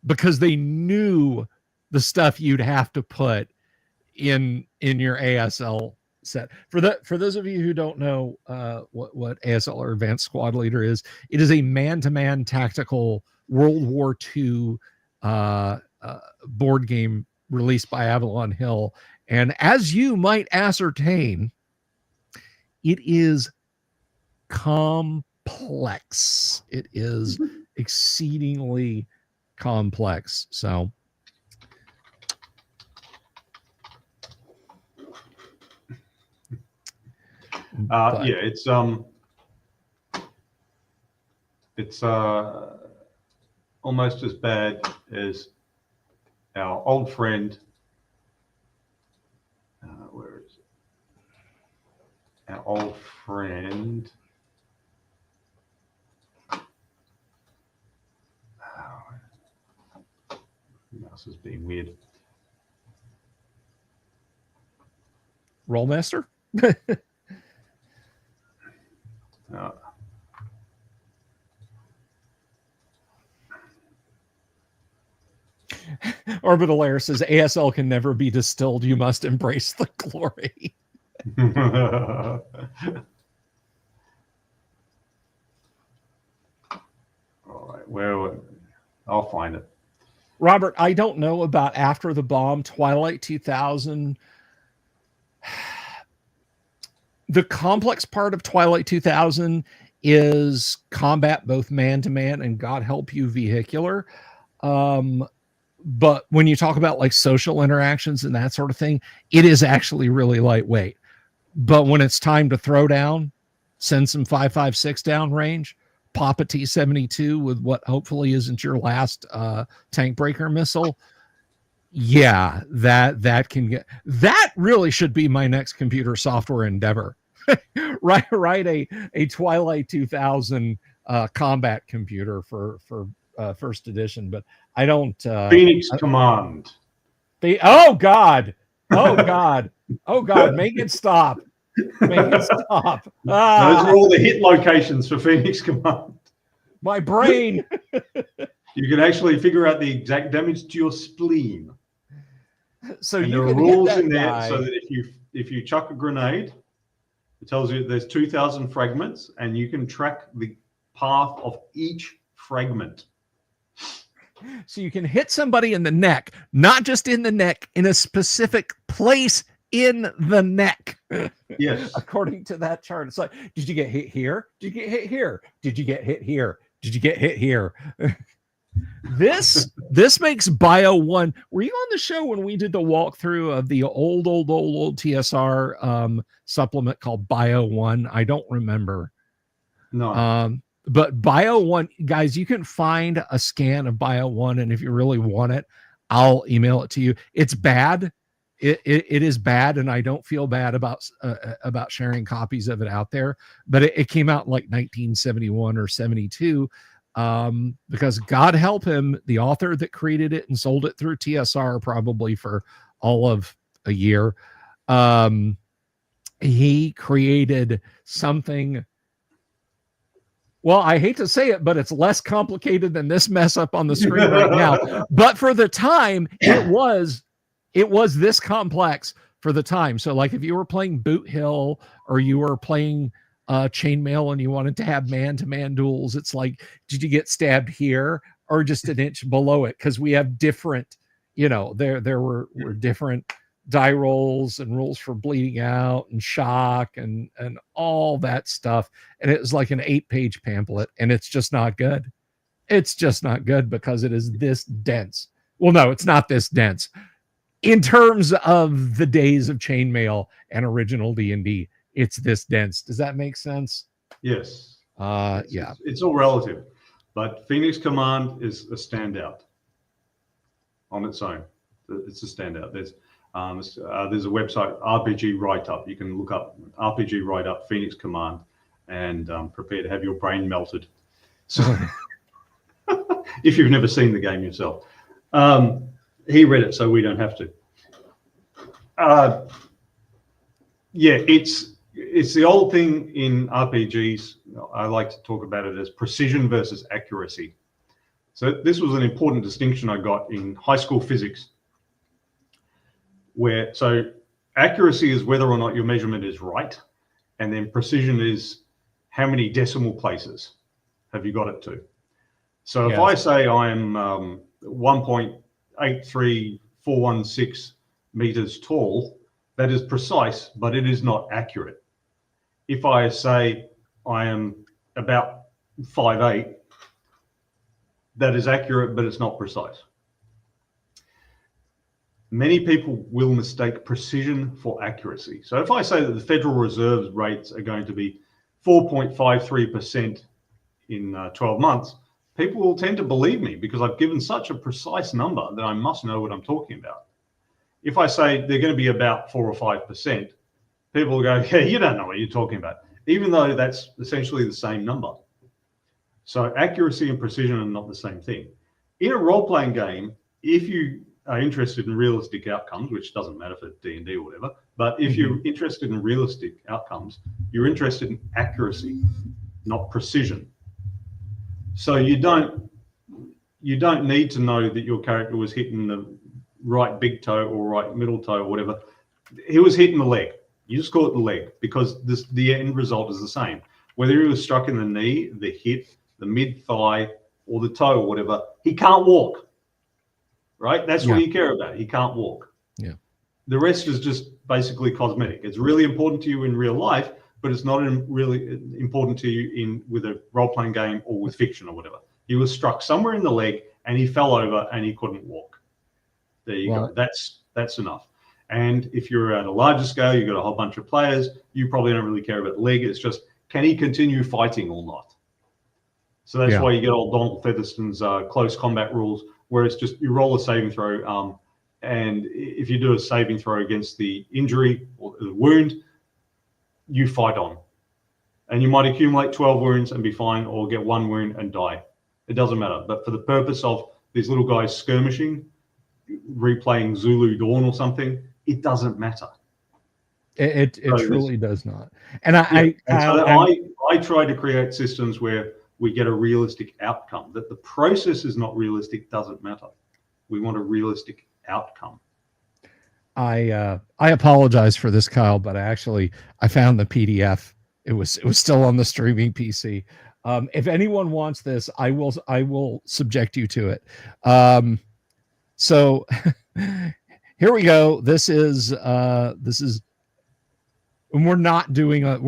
because they knew the stuff you'd have to put in your ASL set. For those of you who don't know what ASL or Advanced Squad Leader is, it is a man-to-man tactical World War II board game released by Avalon Hill. And as you might ascertain, it is complex. It is exceedingly complex. So Yeah, it's almost as bad as our old friend. Where is it? Our old friend. Mouse is being weird. Rollmaster? Orbital Air says ASL can never be distilled. You must embrace the glory. All right, where I'll find it. Robert, I don't know about After the Bomb, Twilight 2000. The complex part of Twilight 2000 is combat, both man-to-man and, God help you, vehicular. But when you talk about like social interactions and that sort of thing, it is actually really lightweight. But when it's time to throw down, send some 5.56 down range, pop a T-72 with what hopefully isn't your last tank breaker missile. Yeah, that can get, that really should be my next computer software endeavor. Write a Twilight 2000 combat computer for first edition, but I don't. Phoenix Command. Oh God! Oh God! Oh God! Make it stop! Make it stop! Those are all the hit locations for Phoenix Command. My brain. You can actually figure out the exact damage to your spleen. So and you there can are rules hit that in there guy. so that if you chuck a grenade, it tells you there's 2,000 fragments, and you can track the path of each fragment. So you can hit somebody in the neck, not just in the neck, in a specific place in the neck. Yes. According to that chart. It's like, did you get hit here? Did you get hit here? Did you get hit here? Did you get hit here? This makes Bio 1. Were you on the show when we did the walkthrough of the old TSR supplement called Bio 1? I don't remember. No. But Bio 1, guys, you can find a scan of Bio 1, and if you really want it, I'll email it to you. It's bad. It is bad, and I don't feel bad about sharing copies of it out there. But it came out in like 1971 or 72, because God help him, the author that created it and sold it through TSR probably for all of a year. He created something. Well, I hate to say it, but it's less complicated than this mess up on the screen right now. But for the time, it was this complex for the time. So like if you were playing Boot Hill or you were playing chainmail and you wanted to have man-to-man duels, it's like, did you get stabbed here or just an inch below it? Because we have different, there were different die rolls and rules for bleeding out and shock and all that stuff. And it was like an 8-page pamphlet, and it's just not good. It's just not good because it is this dense. Well, no, it's not this dense. In terms of the days of chainmail and original D&D, it's this dense. Does that make sense? Yes. Yeah. It's all relative, but Phoenix Command is a standout on its own. It's a standout. There's a website, RPG Write-Up. You can look up RPG Write-Up Phoenix Command and prepare to have your brain melted. So, if you've never seen the game yourself. He read it, so we don't have to. Yeah, it's the old thing in RPGs. I like to talk about it as precision versus accuracy. So this was an important distinction I got in high school physics, where accuracy is whether or not your measurement is right, and then precision is how many decimal places have you got it to. So if I say I am 1.83416 meters tall, that is precise, but it is not accurate. If I say I am about 5'8", that is accurate, but it's not precise. Many people will mistake precision for accuracy. So if I say that the Federal Reserve's rates are going to be 4.53% in 12 months, people will tend to believe me because I've given such a precise number that I must know what I'm talking about. If I say they're going to be about 4 or 5%, people will go, yeah, you don't know what you're talking about, even though that's essentially the same number. So accuracy and precision are not the same thing. In a role-playing game, if you are interested in realistic outcomes, which doesn't matter for D&D or whatever, but if you're interested in realistic outcomes, you're interested in accuracy, not precision. So you don't need to know that your character was hitting the right big toe or right middle toe or whatever. He was hitting the leg. You just call it the leg because the end result is the same. Whether he was struck in the knee, the hip, the mid-thigh, or the toe or whatever, he can't walk. Right? That's what you care about. He can't walk. Yeah. The rest is just basically cosmetic. It's really important to you in real life, but it's not really important to you with a role-playing game or with fiction or whatever. He was struck somewhere in the leg and he fell over and he couldn't walk. There you go. That's enough. And if you're at a larger scale, you've got a whole bunch of players, you probably don't really care about the leg. It's just, can he continue fighting or not? So that's why you get old Donald Featherston's close combat rules, where it's just you roll a saving throw, and if you do a saving throw against the injury or the wound, you fight on. And you might accumulate 12 wounds and be fine, or get 1 wound and die. It doesn't matter. But for the purpose of these little guys skirmishing, replaying Zulu Dawn or something, it doesn't matter. It truly does not. And I try to create systems where we get a realistic outcome. That the process is not realistic doesn't matter. We want a realistic outcome. I apologize for this, Kyle, but I found the PDF. It was still on the streaming PC. If anyone wants this, I will subject you to it. So here we go. This is and we're not doing a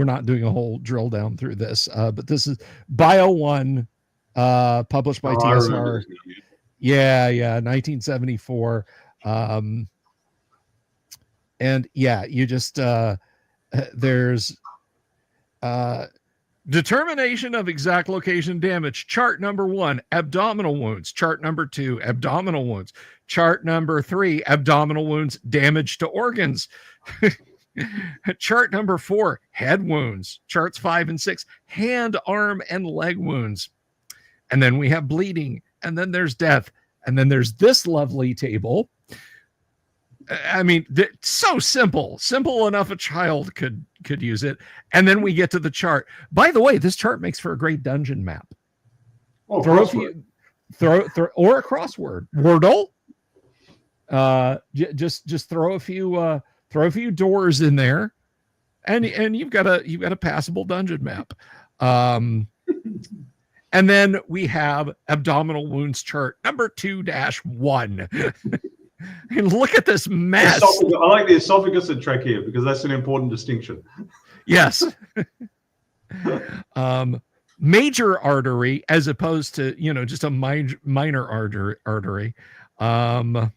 whole drill down through this, but this is Bio 1, published by TSR. Yeah, 1974. And yeah, you just there's determination of exact location damage. Chart number 1, abdominal wounds. Chart number 2, abdominal wounds. Chart number 3, abdominal wounds, damage to organs. Chart number 4, head wounds. Charts 5 and 6, hand, arm, and leg wounds. And then we have bleeding, and then there's death, and then there's this lovely table. I mean, so simple enough a child could use it. And then we get to the chart. By the way, this chart makes for a great dungeon map. Oh, throw or a crossword. Wordle. Just throw a few doors in there, and you've got a passable dungeon map. And then we have abdominal wounds chart number 2-1. And look at this mess. I like the esophagus and trachea because that's an important distinction. Yes. Major artery as opposed to, just a minor artery. Then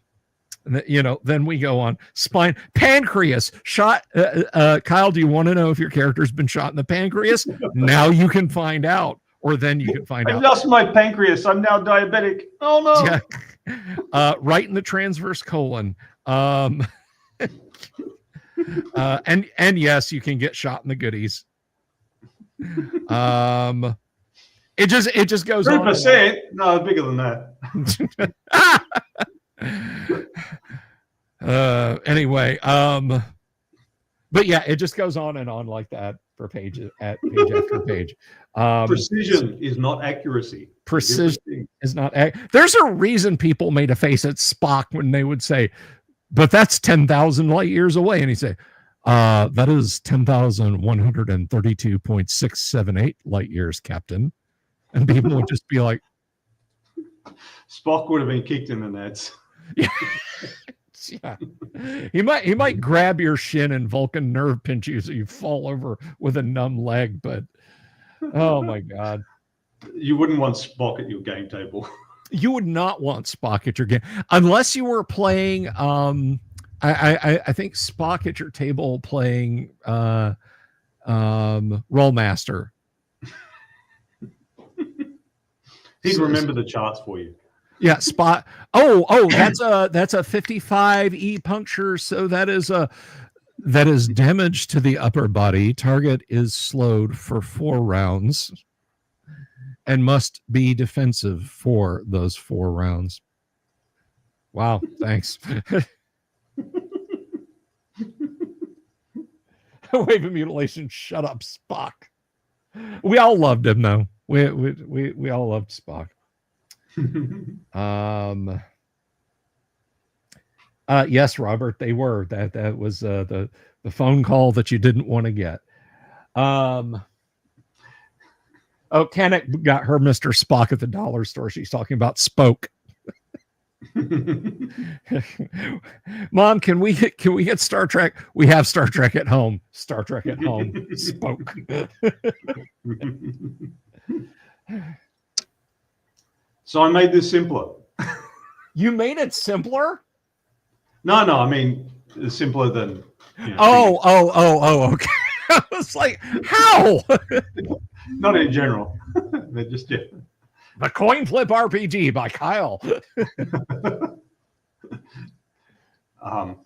we go on spine, pancreas shot. Kyle, do you want to know if your character's been shot in the pancreas? Now you can find out, or then you can find out. I lost my pancreas. I'm now diabetic. Oh no. Yeah. Right in the transverse colon. And yes, you can get shot in the goodies. It just goes 3%. On. No, bigger than that. Anyway, but yeah, it just goes on and on like that for page after page. Precision is not accuracy. Precision is not. There's a reason people made a face at Spock when they would say, "But that's 10,000 light years away," and he'd say, "That is 10,132.678 light years, Captain." And people would just be like, "Spock would have been kicked in the nuts." Yeah. Yeah, he might grab your shin and Vulcan nerve pinch you so you fall over with a numb leg. But oh my god, you wouldn't want Spock at your game table. You would not want Spock at your game unless you were playing. I think Spock at your table playing Rollmaster. He'd remember the charts for you. Yeah, Spot. Oh, that's a 55 E puncture. So that is damage to the upper body. Target is slowed for 4 rounds and must be defensive for those 4 rounds. Wow, thanks. Wave of mutilation. Shut up, Spock. We all loved him though. We all loved Spock. Yes, Robert, they were. That was the phone call that you didn't want to get. Oh, Kanek got her Mr. Spock at the dollar store. She's talking about Spoke. Mom, can we get Star Trek? We have Star Trek at home. Star Trek at home. Spoke. So I made this simpler. You made it simpler? No, I mean simpler than. Okay. I was like, how? Not in general. They're just different. The Coin Flip RPG by Kyle.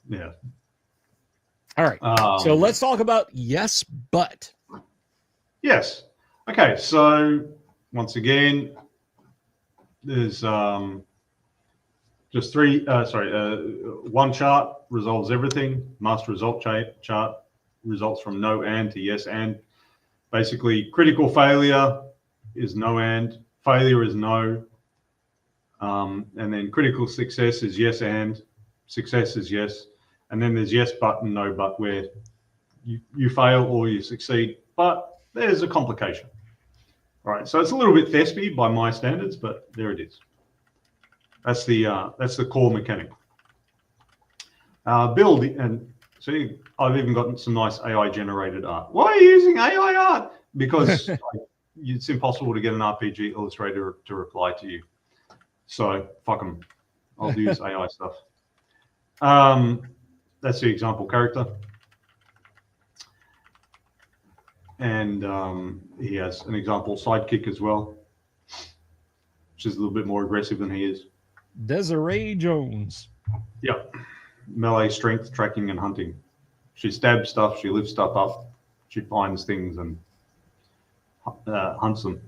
Yeah. All right. So let's talk about yes, but. Yes. Okay. So once again, there's just one chart resolves everything. Master result chart results from no and to yes and. Basically, critical failure is no and. Failure is no. And then critical success is yes and. Success is yes. And then there's yes but and no but, where you fail or you succeed, but there's a complication. All right, so it's a little bit thespied by my standards, but there it is. That's the core mechanic. Build, and see, I've even gotten some nice AI generated art. Why are you using AI art? Because it's impossible to get an RPG illustrator to reply to you. So fuck them. I'll use AI stuff. That's the example character. And he has an example sidekick as well, which is a little bit more aggressive than he is. Desiree Jones. Yep. Melee strength, tracking, and hunting. She stabs stuff, she lifts stuff up, she finds things and hunts them.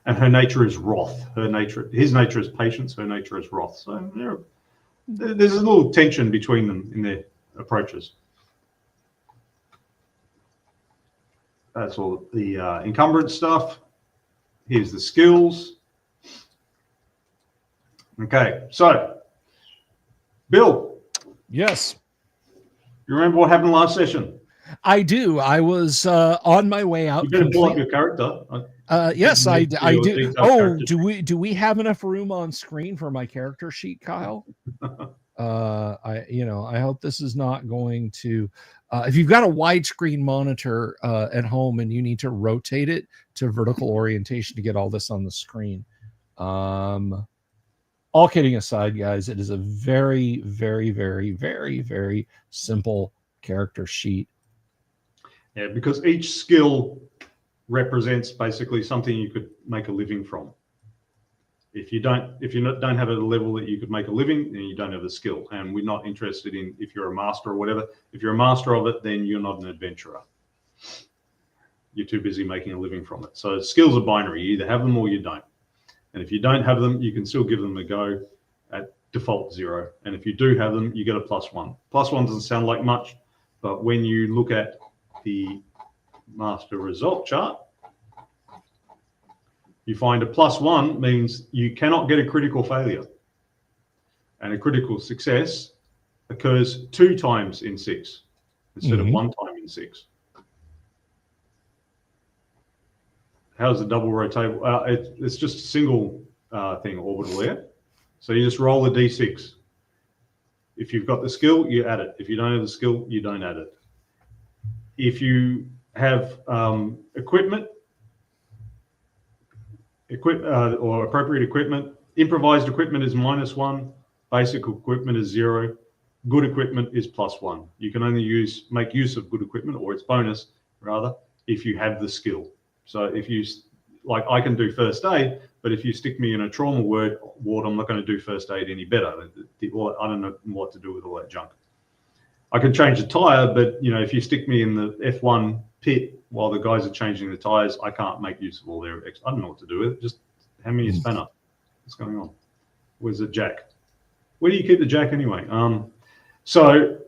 And her nature is wrath. His nature is patience, her nature is wrath. So there's a little tension between them in their approaches. That's all the encumbrance stuff. Here's the skills. Okay, so Bill. Yes. You remember what happened last session? I do. I was on my way out. You better pull up your character. Yes, I do. Oh, do we have enough room on screen for my character sheet, Kyle? I hope this is not going to. If you've got a widescreen monitor at home and you need to rotate it to vertical orientation to get all this on the screen. All kidding aside, guys, it is a very, very, very, very, very simple character sheet. Yeah, because each skill represents basically something you could make a living from. If you don't have it at a level that you could make a living, then you don't have the skill. And we're not interested in if you're a master or whatever. If you're a master of it, then you're not an adventurer. You're too busy making a living from it. So skills are binary. You either have them or you don't. And if you don't have them, you can still give them a go at default 0. And if you do have them, you get a +1. +1 doesn't sound like much, but when you look at the master result chart, you find a +1 means you cannot get a critical failure. And a critical success occurs 2 times in 6 instead of 1 time in 6. How's the double row table? It's just a single thing, orbital there. So you just roll a d6. If you've got the skill, you add it. If you don't have the skill, you don't add it. If you have equipment or appropriate equipment Improvised equipment is -1. Basic equipment is 0. Good equipment is +1. You can only make use of good equipment, or its bonus rather, if you have the skill. So if you, like, I can do first aid, but if you stick me in a trauma ward, I'm not going to do first aid any better. I don't know what to do with all that junk. I can change the tire, but if you stick me in the F1 pit while the guys are changing the tires, I can't make use of all their. I don't know what to do with it. Just hand me a spanner. What's going on? Where's the jack? Where do you keep the jack anyway? So,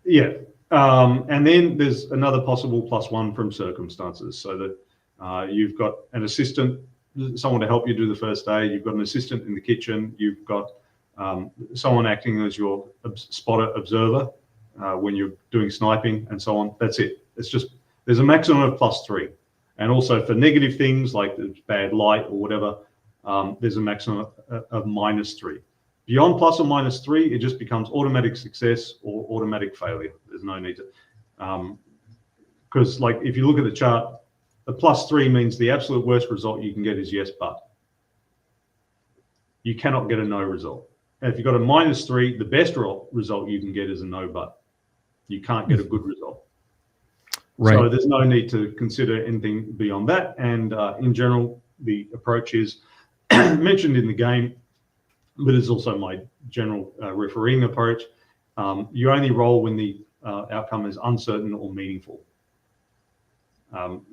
yeah. And then there's another possible +1 from circumstances. So that you've got an assistant, someone to help you do the first aid. You've got an assistant in the kitchen. You've got someone acting as your spotter observer when you're doing sniping and so on. That's it. It's just, there's a maximum of +3. And also for negative things like the bad light or whatever, there's a maximum of -3. Beyond plus or -3, it just becomes automatic success or automatic failure. There's no need to, because like if you look at the chart, a +3 means the absolute worst result you can get is yes, but. You cannot get a no result. And if you've got a -3, the best result you can get is a no, but. You can't get a good result. Right. So there's no need to consider anything beyond that. And in general, the approach is mentioned in the game, but it's also my general refereeing approach. You only roll when the outcome is uncertain or meaningful.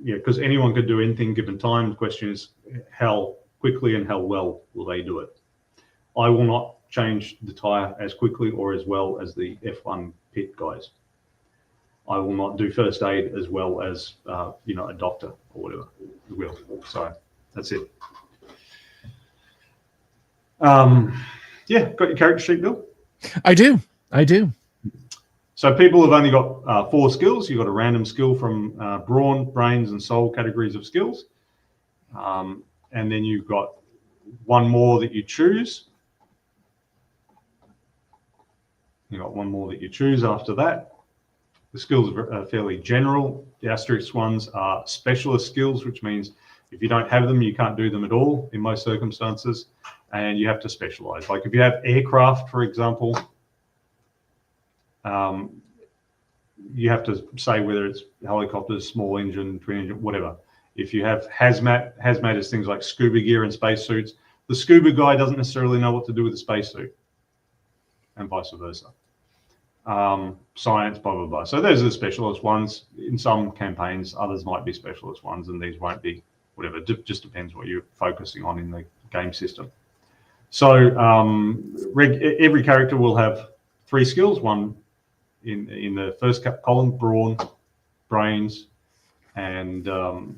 Because anyone could do anything given time. The question is how quickly and how well will they do it? I will not change the tire as quickly or as well as the F1 pit guys. I will not do first aid as well as a doctor or whatever will. So that's it. Got your character sheet, Bill? I do. So people have only got 4 skills. You've got a random skill from brawn, brains, and soul categories of skills. And then you've got 1 more that you choose. You've got 1 more that you choose after that. The skills are fairly general. The asterisk ones are specialist skills, which means if you don't have them, you can't do them at all in most circumstances, and you have to specialize. Like if you have aircraft, for example, you have to say whether it's helicopters, small engine, twin engine, whatever. If you have hazmat is things like scuba gear and spacesuits. The scuba guy doesn't necessarily know what to do with a spacesuit, and vice versa. Science, blah, blah, blah. So those are the specialist ones. In some campaigns, others might be specialist ones, and these won't be, whatever. It just depends what you're focusing on in the game system. So every character will have 3 skills, 1 in the first column, brawn, brains, and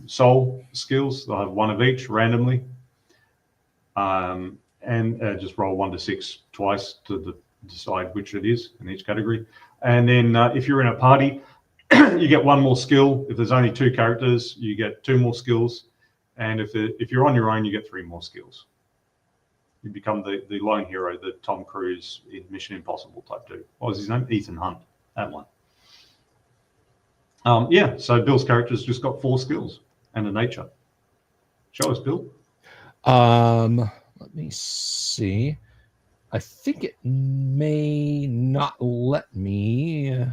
soul skills. They'll have 1 of each randomly, and just roll 1 to 6 twice to decide which it is in each category. And then if you're in a party, you get 1 more skill. If there's only 2 characters, you get 2 more skills. And if you're on your own, you get 3 more skills. You become the lone hero, the Tom Cruise in Mission Impossible type dude. What was his name? Ethan Hunt, that one. So Bill's character's just got 4 skills and a nature. Show us, Bill. Let me see. I think it may not let me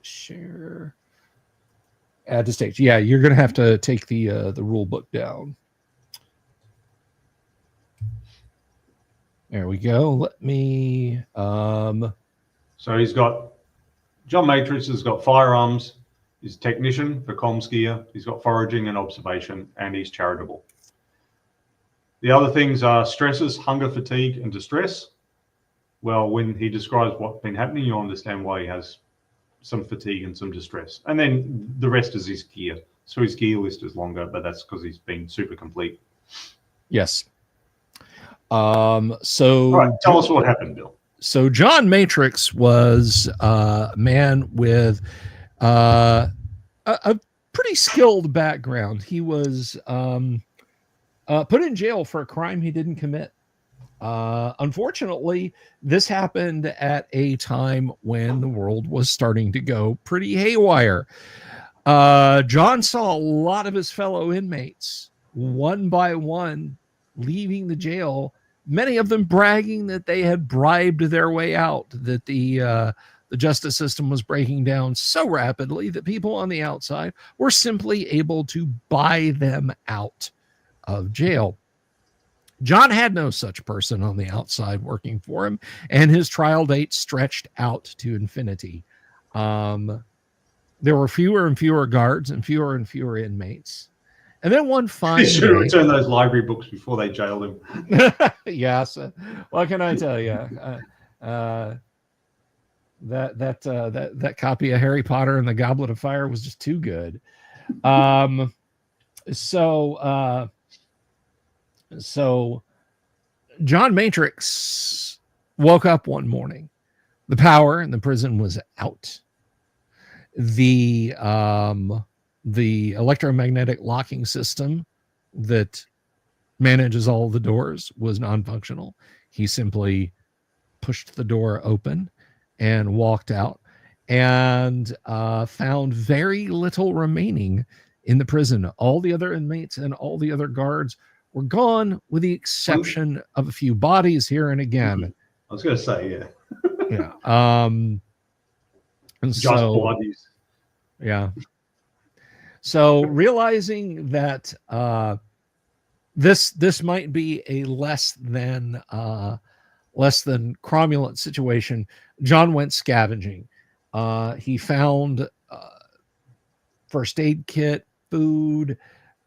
share. Add to stage. Yeah, you're going to have to take the rule book down. There we go. Let me. So he's got John Matrix has got firearms. He's a technician for comms gear. He's got foraging and observation, and he's charitable. The other things are stresses, hunger, fatigue, and distress. Well, when he describes what's been happening, you'll understand why he has some fatigue and some distress. And then the rest is his gear. So his gear list is longer, but that's because he's been super complete. Yes. So all right, tell us what happened, Bill. So John Matrix was a man with a pretty skilled background. He was put in jail for a crime he didn't commit. Unfortunately, this happened at a time when the world was starting to go pretty haywire. John saw a lot of his fellow inmates, one by one, leaving the jail, many of them bragging that they had bribed their way out, that the justice system was breaking down so rapidly that people on the outside were simply able to buy them out of jail. John had no such person on the outside working for him, and his trial date stretched out to infinity. There were fewer and fewer guards and fewer inmates. And then one He fine should have day, returned those library books before they jailed him. yes, what can I tell you? That copy of Harry Potter and the Goblet of Fire was just too good. So John Matrix woke up one morning. The power in the prison was out. The electromagnetic locking system that manages all the doors was non-functional. He simply pushed the door open and walked out, and found very little remaining in the prison. All the other inmates and all the other guards were gone, with the exception of a few bodies here and again. I was going to say, yeah. Yeah. And Just so, bodies. yeah. So realizing that this might be a less than cromulent situation, John went scavenging. He found first aid kit, food,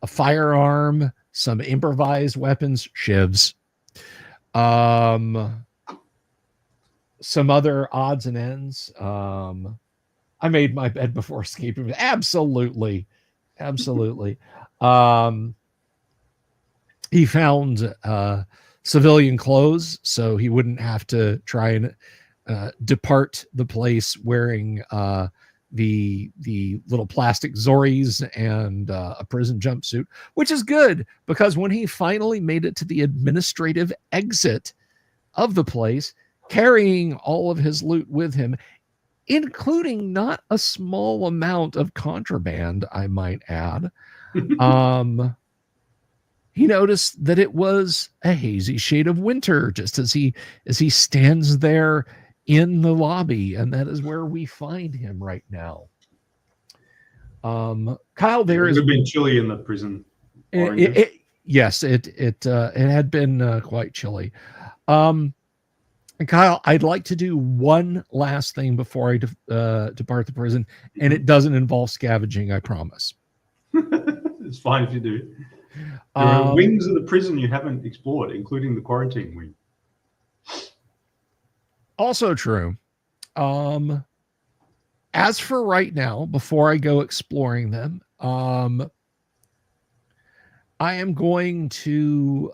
a firearm, some improvised weapons, shivs, some other odds and ends. I made my bed before escaping. Absolutely. He found civilian clothes, so he wouldn't have to try and depart the place wearing the little plastic Zoris and a prison jumpsuit, which is good, because when he finally made it to the administrative exit of the place, carrying all of his loot with him, including not a small amount of contraband, I might add, he noticed that it was a hazy shade of winter, just as he stands there in the lobby, and that is where we find him right now. Kyle, there has been chilly in the prison. Yes, it had been quite chilly. And Kyle, I'd like to do one last thing before I depart the prison, and it doesn't involve scavenging, I promise. It's fine if you do. There are wings of the prison you haven't explored, including the quarantine wing. Also true. As for right now, before I go exploring them, I am going to,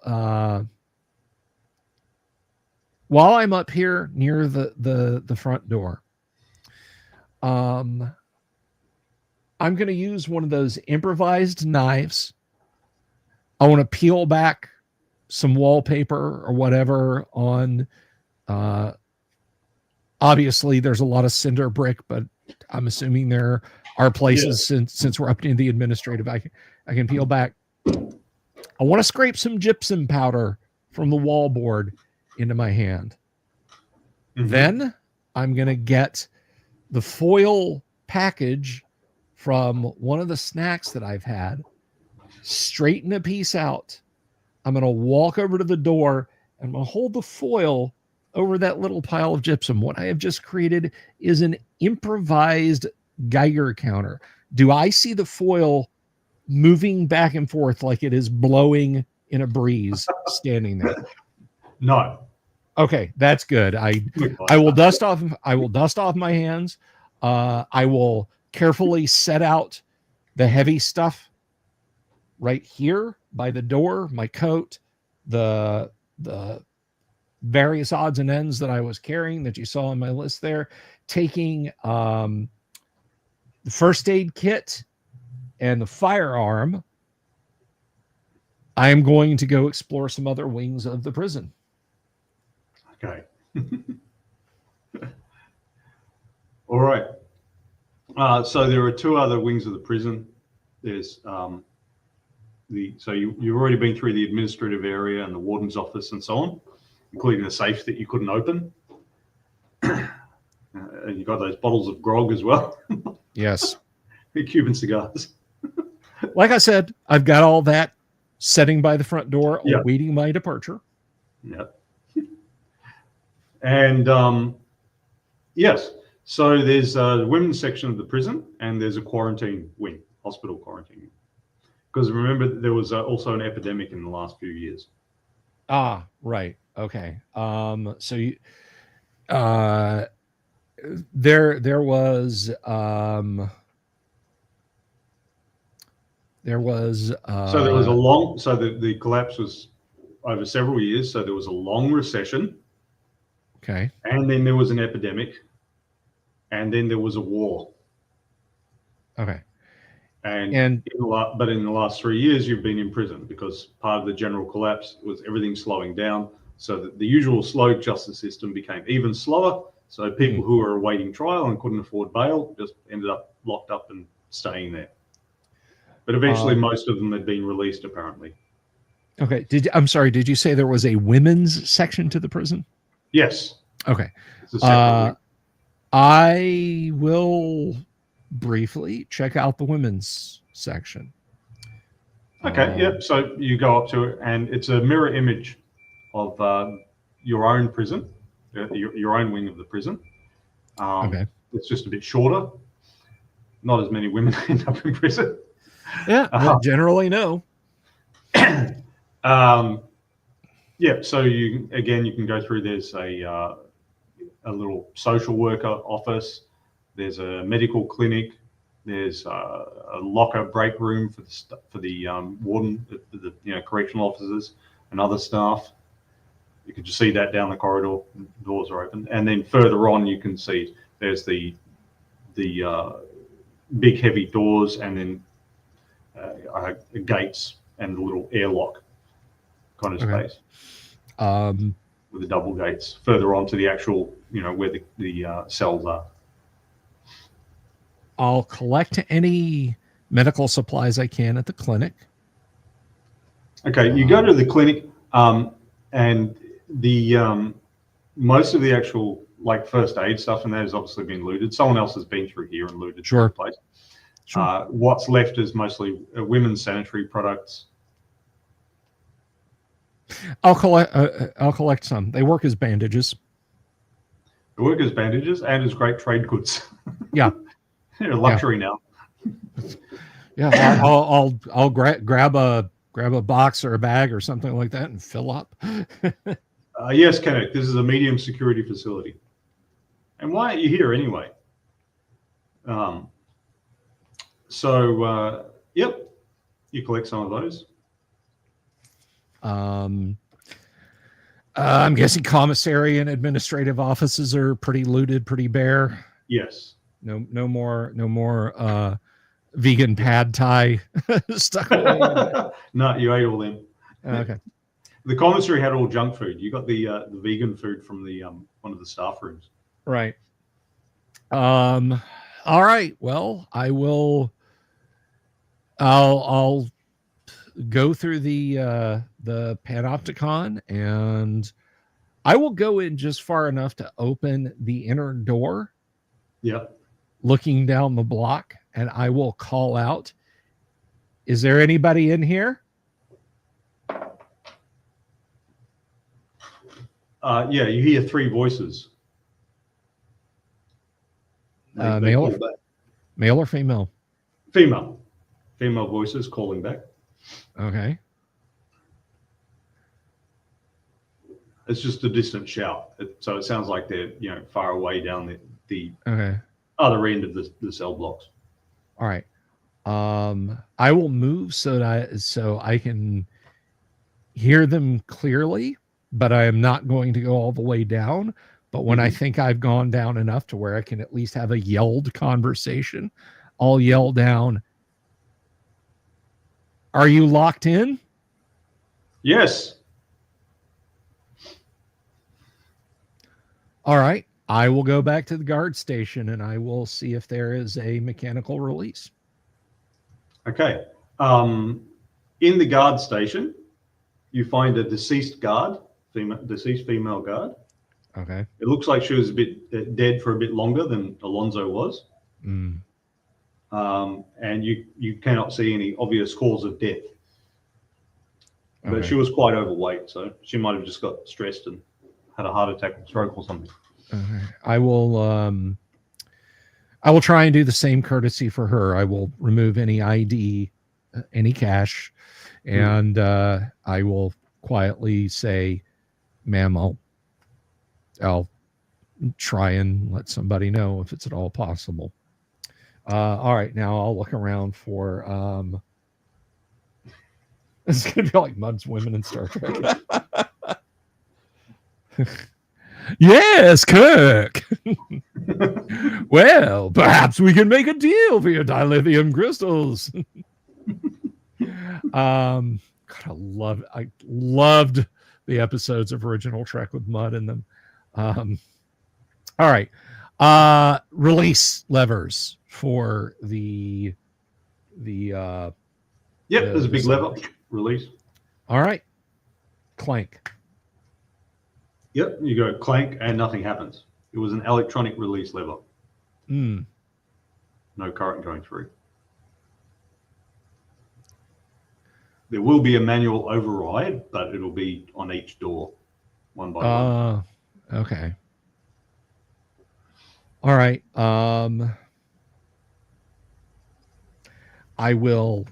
while I'm up here near the front door, I'm going to use one of those improvised knives. I want to peel back some wallpaper or whatever on, obviously there's a lot of cinder brick, but I'm assuming there are places, since we're up in the administrative, I can peel back. I want to scrape some gypsum powder from the wallboard into my hand. Mm-hmm. Then I'm going to get the foil package from one of the snacks that I've had, straighten a piece out. I'm going to walk over to the door and I'm going to hold the foil over that little pile of gypsum. What I have just created is an improvised Geiger counter. Do I see the foil moving back and forth like it is blowing in a breeze standing there? No. Okay, that's good. I will dust off my hands. I will carefully set out the heavy stuff right here by the door, my coat, the various odds and ends that I was carrying that you saw on my list there, taking the first aid kit and the firearm. I am going to go explore some other wings of the prison. Okay. All right. So there are two other wings of the prison. There's so you've already been through the administrative area and the warden's office and so on, including the safe that you couldn't open. And you got those bottles of grog as well. Yes. Cuban cigars. Like I said, I've got all that sitting by the front door, Yeah. awaiting my departure. Yeah. And yes, so there's a women's section of the prison, and there's a quarantine wing, hospital quarantine. Because remember, there was also an epidemic in the last few years. Ah, right. Okay. So you, there was so there was a long, so the collapse was over several years. So there was a long recession. Okay. And then there was an epidemic. And then there was a war. Okay. But in the last 3 years, you've been in prison because part of the general collapse was everything slowing down. So that the usual slow justice system became even slower. So people who were awaiting trial and couldn't afford bail just ended up locked up and staying there. But eventually, most of them had been released, apparently. Okay. I'm sorry. Did you say there was a women's section to the prison? Yes. Okay. It's a separate wing. I will briefly check out the women's section. Okay. Yep. So you go up to it, and it's a mirror image of your own prison, your own wing of the prison. Okay. It's just a bit shorter. Not as many women end up in prison. Yeah. Generally, no. Yeah. So you can go through. There's a little social worker office. There's a medical clinic. There's a locker break room for the warden, the correctional officers and other staff. You can just see that down the corridor. The doors are open, and then further on, you can see there's the big heavy doors, and then gates and a little airlock kind of space. With the double gates further on to the actual, where the cells are. I'll collect any medical supplies I can at the clinic. Okay, you go to the clinic, and the most of the actual first aid stuff and that has obviously been looted. Someone else has been through here and looted the place. Sure. What's left is mostly women's sanitary products. I'll collect some. They work as bandages. They work as bandages and as great trade goods. Yeah. They're a luxury now. Yeah, I'll grab a box or a bag or something like that and fill up. Yes, Kenneth, this is a medium security facility. And why aren't you here anyway? Yep, you collect some of those. I'm guessing commissary and administrative offices are pretty looted, pretty bare. Yes. No more vegan pad thai stuck away. No, you ate all them. Okay. The commissary had all junk food. You got the vegan food from the one of the staff rooms. Right. All right. Well, I'll go through the panopticon, and I will go in just far enough to open the inner door. Yep. Looking down the block, and I will call out, "Is there anybody in here?" Yeah, you hear three voices. Male or female? Female voices calling back. Okay. It's just a distant shout, so it sounds like they're far away down the okay. other end of the cell blocks. All right. I will move so I can hear them clearly, but I am not going to go all the way down. But when I think I've gone down enough to where I can at least have a yelled conversation, I'll yell down, "Are you locked in?" Yes. All right. I will go back to the guard station and I will see if there is a mechanical release. Okay. In the guard station, you find a deceased female guard. Okay. It looks like she was a bit dead for a bit longer than Alonzo was. Mm. And you cannot see any obvious cause of death. But Okay. she was quite overweight, so she might have just got stressed and had a heart attack or stroke or something. Okay. I will try and do the same courtesy for her. I will remove any ID, any cash, and I will quietly say, "Ma'am, I'll try and let somebody know if it's at all possible." All right, now I'll look around for it's gonna be like Mud's women in Star Trek. Yes, Kirk. Well, perhaps we can make a deal for your dilithium crystals. God, I loved the episodes of Original Trek with Mud in them. All right. Release levers for the there's a big lever release. All right. Clank. Yep, you go clank and nothing happens. It was an electronic release lever. Mm. No current going through. There will be a manual override, but it'll be on each door, one by one. Okay. All right. I will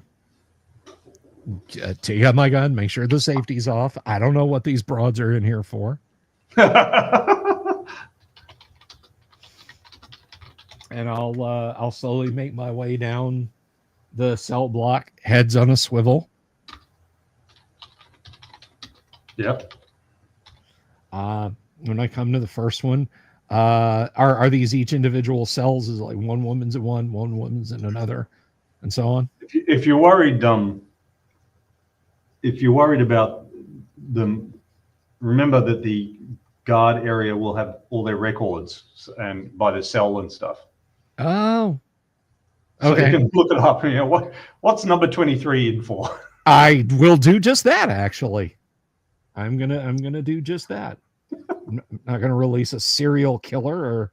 take out my gun, make sure the safety's off. I don't know what these broads are in here for. And I'll slowly make my way down the cell block, heads on a swivel. Yep. When I come to the first one, are these each individual cells? Is it like one woman's in one woman's in another, and so on? If you're worried, about them, remember that the guard area will have all their records and by the cell and stuff. Oh, okay. So you can look it up. And, what's number 23 in for? I will do just that. Actually, I'm gonna do just that. I'm not gonna release a serial killer or,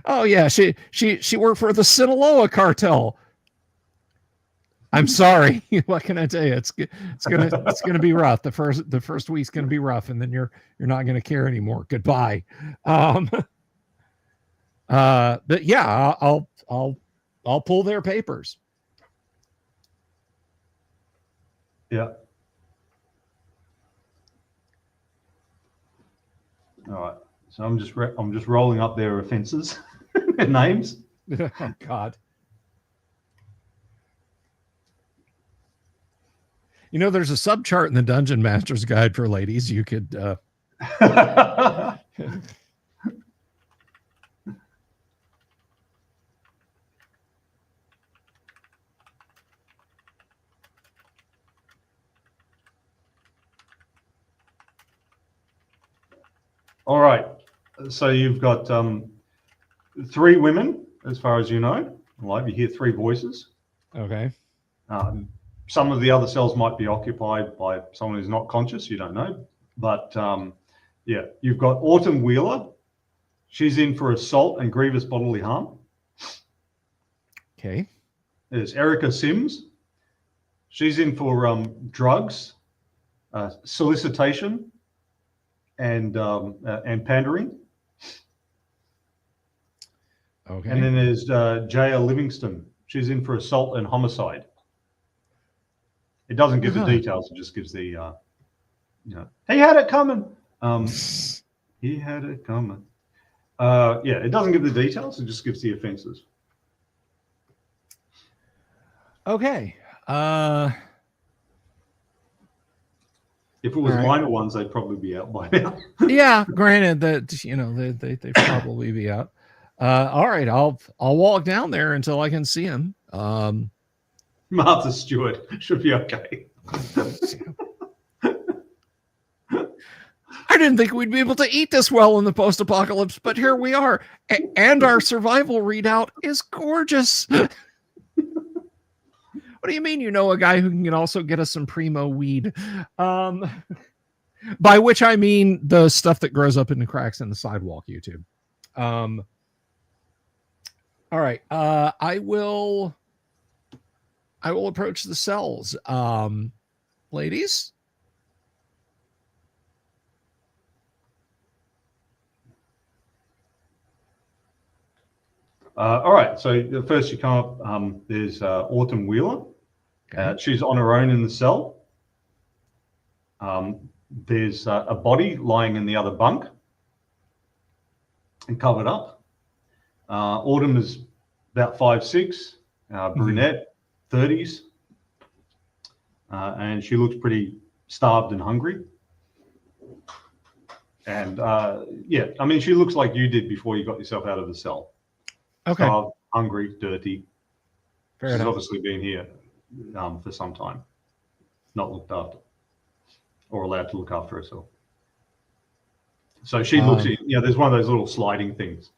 Oh yeah, she worked for the Sinaloa cartel. I'm sorry. What can I tell you? It's gonna be rough. The first week's gonna be rough, and then you're not gonna care anymore. Goodbye. But yeah, I'll pull their papers. Yeah. All right. So I'm just rolling up their offences, their names. Oh God. There's a subchart in the Dungeon Master's Guide for ladies. You could. All right. So you've got 3 women, as far as you know. Like you hear 3 voices. Okay. Some of the other cells might be occupied by someone who's not conscious. You don't know. But yeah, you've got Autumn Wheeler. She's in for assault and grievous bodily harm. Okay. There's Erica Sims. She's in for drugs, solicitation, and pandering. Okay. And then there's Jaya Livingston. She's in for assault and homicide. It doesn't give the details. It just gives the, he had it coming. He had it coming. Yeah, it doesn't give the details. It just gives the offences. Okay. If it was minor ones, they'd probably be out by now. Yeah, granted that they probably be out. All right, I'll walk down there until I can see him. Martha Stewart should be okay. I didn't think we'd be able to eat this well in the post-apocalypse, but here we are. And our survival readout is gorgeous. What do you mean you know a guy who can also get us some primo weed? By which I mean the stuff that grows up in the cracks in the sidewalk, YouTube. All right. I will approach the cells. Ladies? All right, so first you come up, there's Autumn Wheeler. Okay. She's on her own in the cell. There's a body lying in the other bunk and covered up. Autumn is about 5'6", brunette, 30s. And she looks pretty starved and hungry. And yeah, I mean, she looks like you did before you got yourself out of the cell. Okay. Starved, hungry, dirty. Fair She's enough. obviously been here for some time, not looked after or allowed to look after herself. So she looks at you, there's one of those little sliding things.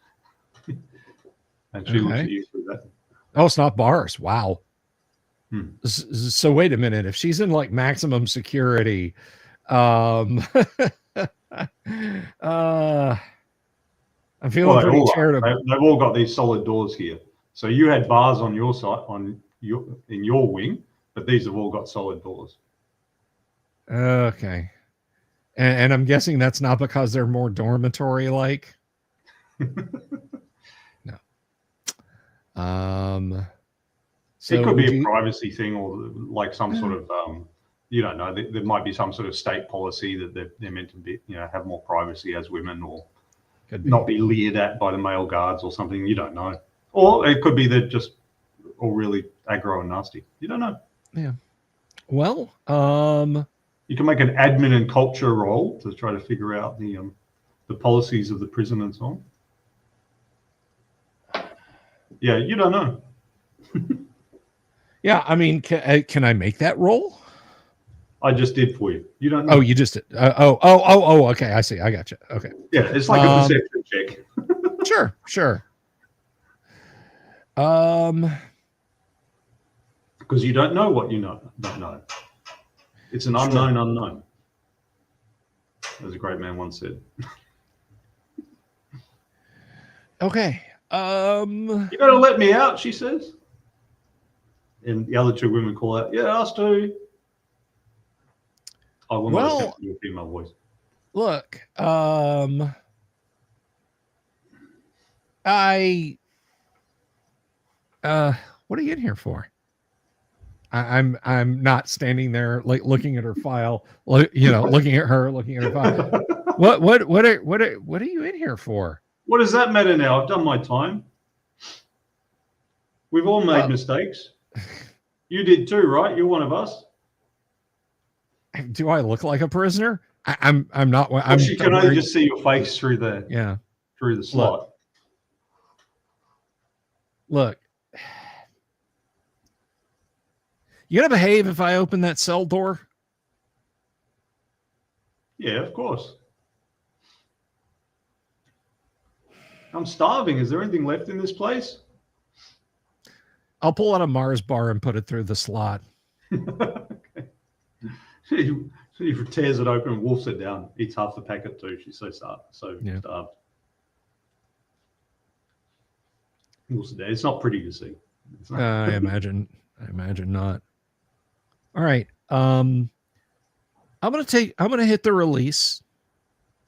And she looks at you through that. Oh, it's not bars. Wow. So wait a minute. If she's in like maximum security, I'm feeling pretty charitable. They've all got these solid doors here. So you had bars on your side, in your wing, but these have all got solid doors. Okay. And I'm guessing that's not because they're more dormitory-like. No. So it could be a privacy thing, or like some sort of, you don't know. There might be some sort of state policy that they're meant to be, have more privacy as women, or not be leered at by the male guards or something. You don't know. Or it could be they're just all really aggro and nasty. You don't know. Yeah. Well, you can make an admin and culture role to try to figure out the policies of the prison and so on. Yeah, you don't know. Yeah, I mean, can I make that role? I just did for you. You don't know. Oh, you just did. Okay. I see. I got you. Okay. Yeah, it's like a perception check. Sure. Because you don't know what you don't know. It's an unknown unknown, as a great man once said. Okay. You gotta let me out, she says. And the other two women call out, yeah, us too. I will not attempt your female voice. Look, what are you in here for? I'm not standing there like looking at her file, looking at her, looking at her file. What are you in here for? What does that matter now? I've done my time. We've all made mistakes. You did too, right? You're one of us. Do I look like a prisoner? I'm not. She can only just see your face through the slot. Look. You gonna behave if I open that cell door? Yeah, of course. I'm starving. Is there anything left in this place? I'll pull out a Mars bar and put it through the slot. Okay. She tears it open and wolfs it down. Eats half the packet too. She's so starved. Wolfs it down. It's not pretty to see. I imagine not. All right. I'm gonna hit the release.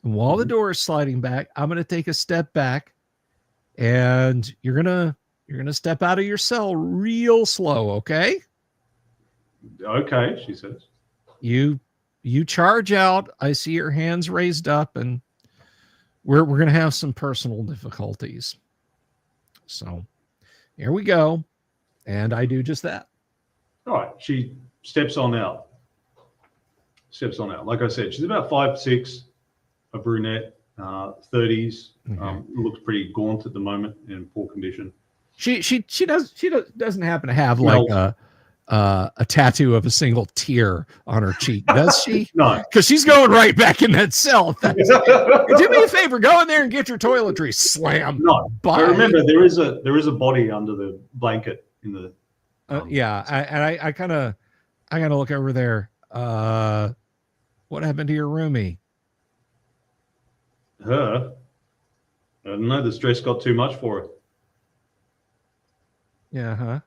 And while the door is sliding back, I'm gonna take a step back, and you're gonna step out of your cell real slow, okay? Okay, she says. You charge out. I see your hands raised up, and we're gonna have some personal difficulties. So here we go. And I do just that. All right. She steps on out. Like I said, she's about 5'6", a brunette, 30s. Looks pretty gaunt at the moment, in poor condition. She doesn't happen to have like a tattoo of a single tear on her cheek, does she? No. Because she's going right back in that cell. Do me a favor, go in there and get your toiletries. Slam. No. Bye. But remember, there is a body under the blanket in the. Yeah, I kind of look over there. What happened to your roomie? Her. I don't know. The stress got too much for her. Yeah, huh?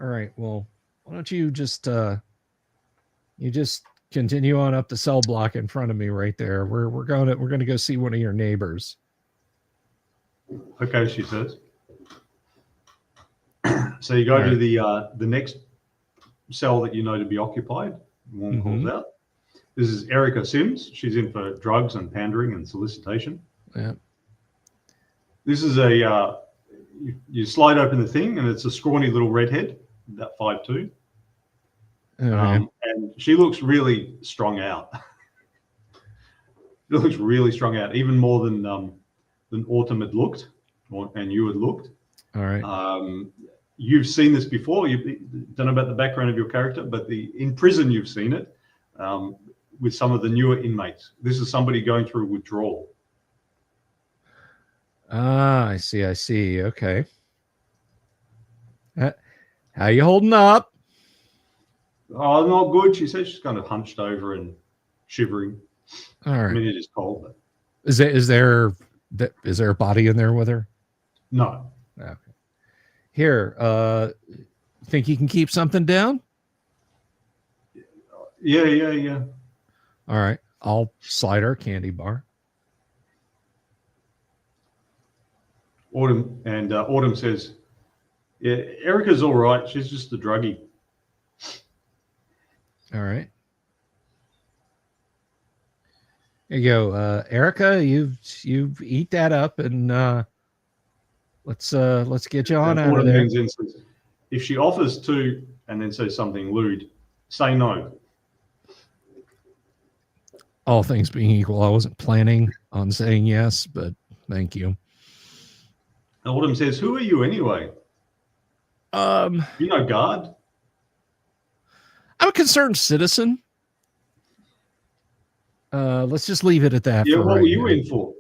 All right. Well, why don't you just continue on up the cell block in front of me right there. We're going to go see one of your neighbors. Okay, she says. So you go to the next cell that you know to be occupied. One calls out. This is Erica Sims. She's in for drugs and pandering and solicitation. Yeah. This is you slide open the thing and it's a scrawny little redhead, about 5'2". And she looks really strung out. She looks really strung out, even more than Autumn had looked, and you had looked. All right. You've seen this before. You don't know about the background of your character, but in prison you've seen it with some of the newer inmates. This is somebody going through withdrawal. Ah, I see. Okay. How you holding up? Oh, not good. She says she's kind of hunched over and shivering. All right. I mean, it is cold, but is there a body in there with her? No. Okay. Here, think you can keep something down? Yeah. All right. I'll slide her a candy bar. Autumn says, "Yeah, Erica's all right. She's just a druggie." All right. Here you go, Erica. You eat that up, and let's get you on out of there. Says, if she offers to and then says something lewd, say no. All things being equal, I wasn't planning on saying yes, but thank you. Autumn says, "Who are you anyway?" You know, guard. I'm a concerned citizen. Let's just leave it at that. Yeah, for what right were you now. in for?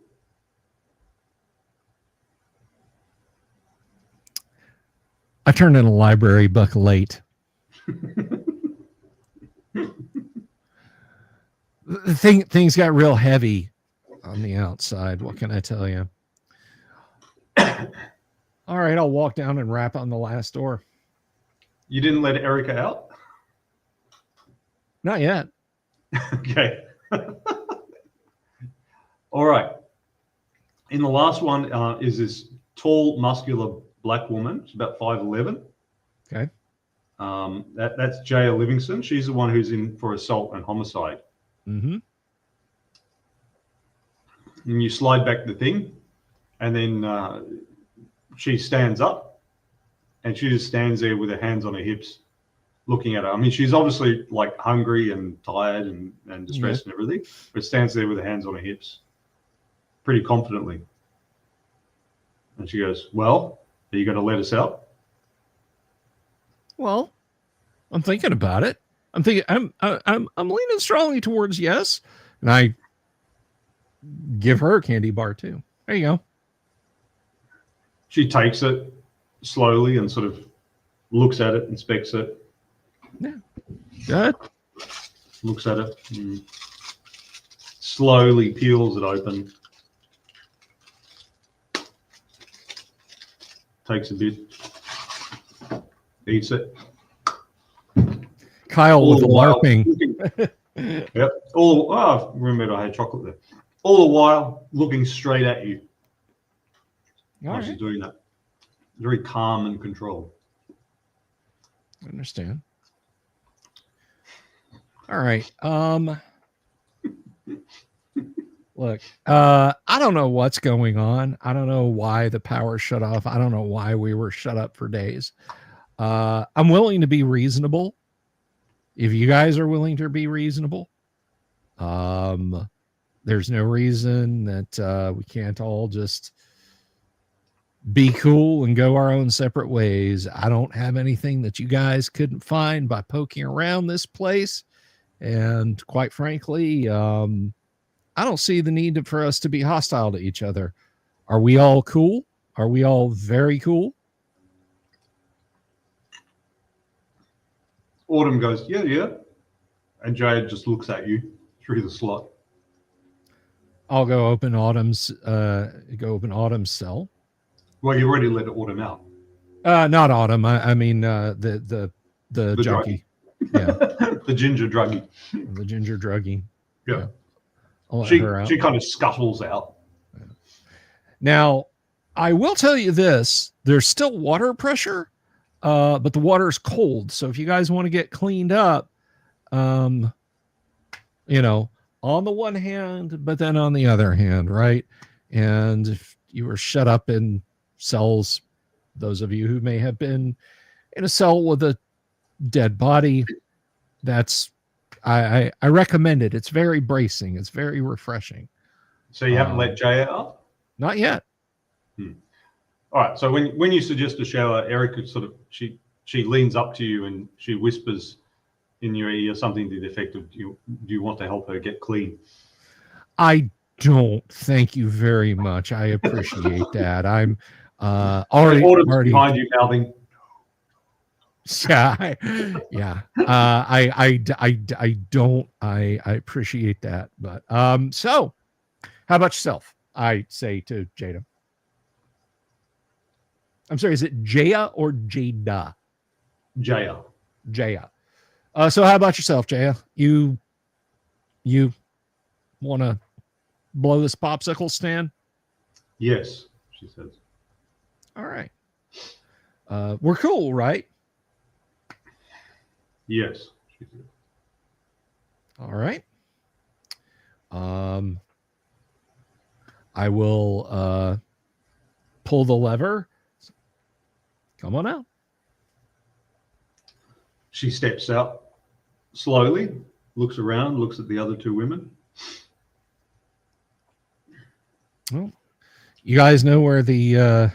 I turned in a library buck late. Things got real heavy on the outside. What can I tell you? All right, I'll walk down and rap on the last door. You didn't let Erica out? Not yet. Okay. All right. In the last one is this tall, muscular black woman. She's about 5'11". Okay. That's Jaya Livingston. She's the one who's in for assault and homicide. Mm-hmm. And you slide back the thing, and then she stands up, and she just stands there with her hands on her hips, looking at her. I mean, she's obviously like hungry and tired and distressed and everything, but stands there with her hands on her hips, pretty confidently. And she goes, "Well, are you going to let us out?" Well, I'm thinking about it. I'm leaning strongly towards yes, and I give her a candy bar too. There you go. She takes it slowly and sort of looks at it, inspects it. Yeah. Good. Looks at it. Slowly peels it open. Takes a bit. Eats it. Kyle All with the while LARPing. Yep. I remembered I had chocolate there. All the while looking straight at you. While she's doing that. Very calm and controlled. I understand. All right. Look, I don't know what's going on. I don't know why the power shut off. I don't know why we were shut up for days. I'm willing to be reasonable. If you guys are willing to be reasonable, there's no reason that we can't all just be cool and go our own separate ways. I don't have anything that you guys couldn't find by poking around this place. And quite frankly, I don't see the need for us to be hostile to each other. Are we all cool? Are we all very cool? Autumn goes, yeah, yeah. And Jade just looks at you through the slot. I'll go open Autumn's cell. Well, you already let Autumn out. Not Autumn. I mean the junkie. Yeah. The ginger druggie. The ginger druggie. Yeah. I'll let She her out. she kind of scuttles out. Now, I will tell you this: there's still water pressure, but the water is cold. So if you guys want to get cleaned up, on the one hand, but then on the other hand, right? And if you were shut up in cells, those of you who may have been in a cell with a dead body, that's I recommend it. It's very bracing. It's very refreshing. So you haven't let Jay out? Not yet. All right. So when you suggest a shower, Erica sort of she leans up to you and she whispers in your ear something to the effect of, do you want to help her get clean? I don't. Thank you very much. I appreciate that. I'm already behind you mouthing. Yeah, I don't. I appreciate that, but so how about yourself? I say to Jada. I'm sorry, is it Jaya or Jada? Jaya. Jaya. So how about yourself, Jaya? You want to blow this popsicle stand? Yes, she says. All right. We're cool, right? Yes, she says. All right. I will pull the lever. Come on out. She steps out slowly, looks around, looks at the other two women. Well, you guys know where the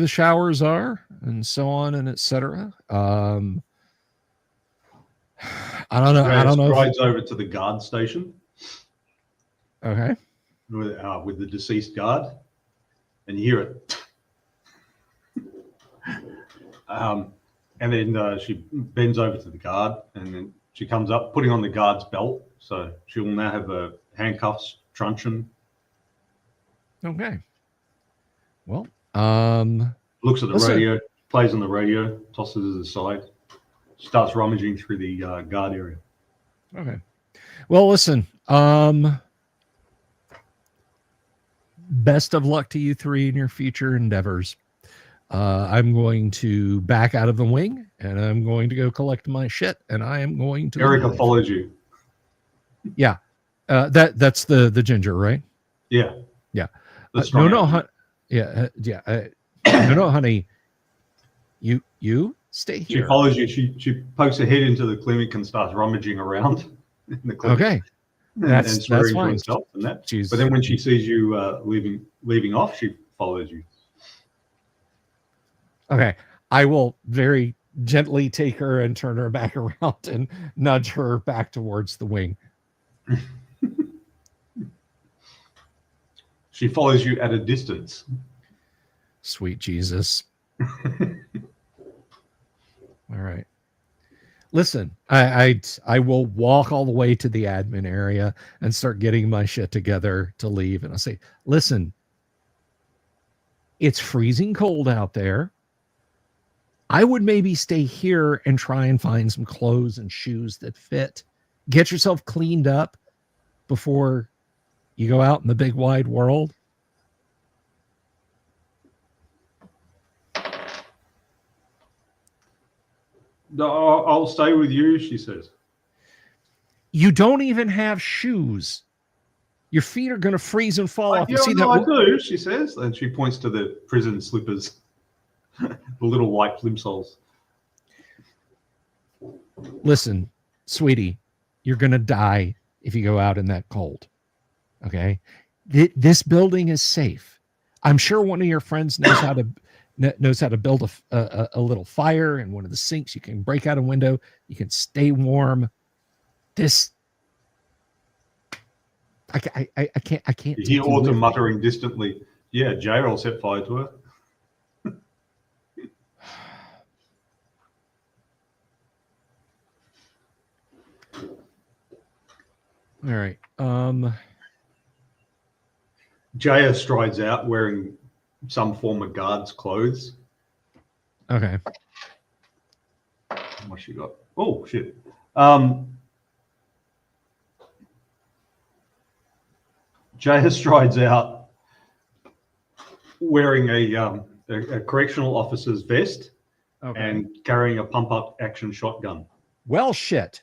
showers are, and so on and etc. I don't know. I don't know. Rides over to the guard station. Okay. With the deceased guard, and you hear it. And then she bends over to the guard, and then she comes up, putting on the guard's belt. So she will now have a handcuffs, truncheon. Okay. Well, looks at the radio, plays on the radio, tosses it aside, starts rummaging through the guard area. Okay. Well, listen. Best of luck to you three in your future endeavors. I'm going to back out of the wing, and I'm going to go collect my shit, and I am going to. Erica follows you. Yeah, that's the ginger, right? Yeah. Yeah. No, honey. You stay here. She follows you. She pokes her head into the clinic and starts rummaging around in the clinic. Okay. That's fine. And that. But then when she sees you leaving off, she follows you. Okay. I will very gently take her and turn her back around and nudge her back towards the wing. She follows you at a distance. Sweet Jesus. All right. Listen, I will walk all the way to the admin area and start getting my shit together to leave. And I'll say, listen, it's freezing cold out there. I would maybe stay here and try and find some clothes and shoes that fit. Get yourself cleaned up before you go out in the big wide world. I'll stay with you, she says. You don't even have shoes. Your feet are going to freeze and fall off. Yeah, See no, that? I do, she says. And she points to the prison slippers, the little white plimsolls. Listen, sweetie, you're going to die if you go out in that cold. Okay? This building is safe. I'm sure one of your friends knows how to build a little fire in one of the sinks. You can break out a window. You can stay warm. This, I can't You take hear you with Autumn me. muttering distantly, "Yeah, J-Roll set fire to her." All right. Jaya strides out wearing some form of guard's clothes. Okay. What she got? Oh shit. Jaya strides out wearing a correctional officer's vest and carrying a pump-up action shotgun. Well, shit.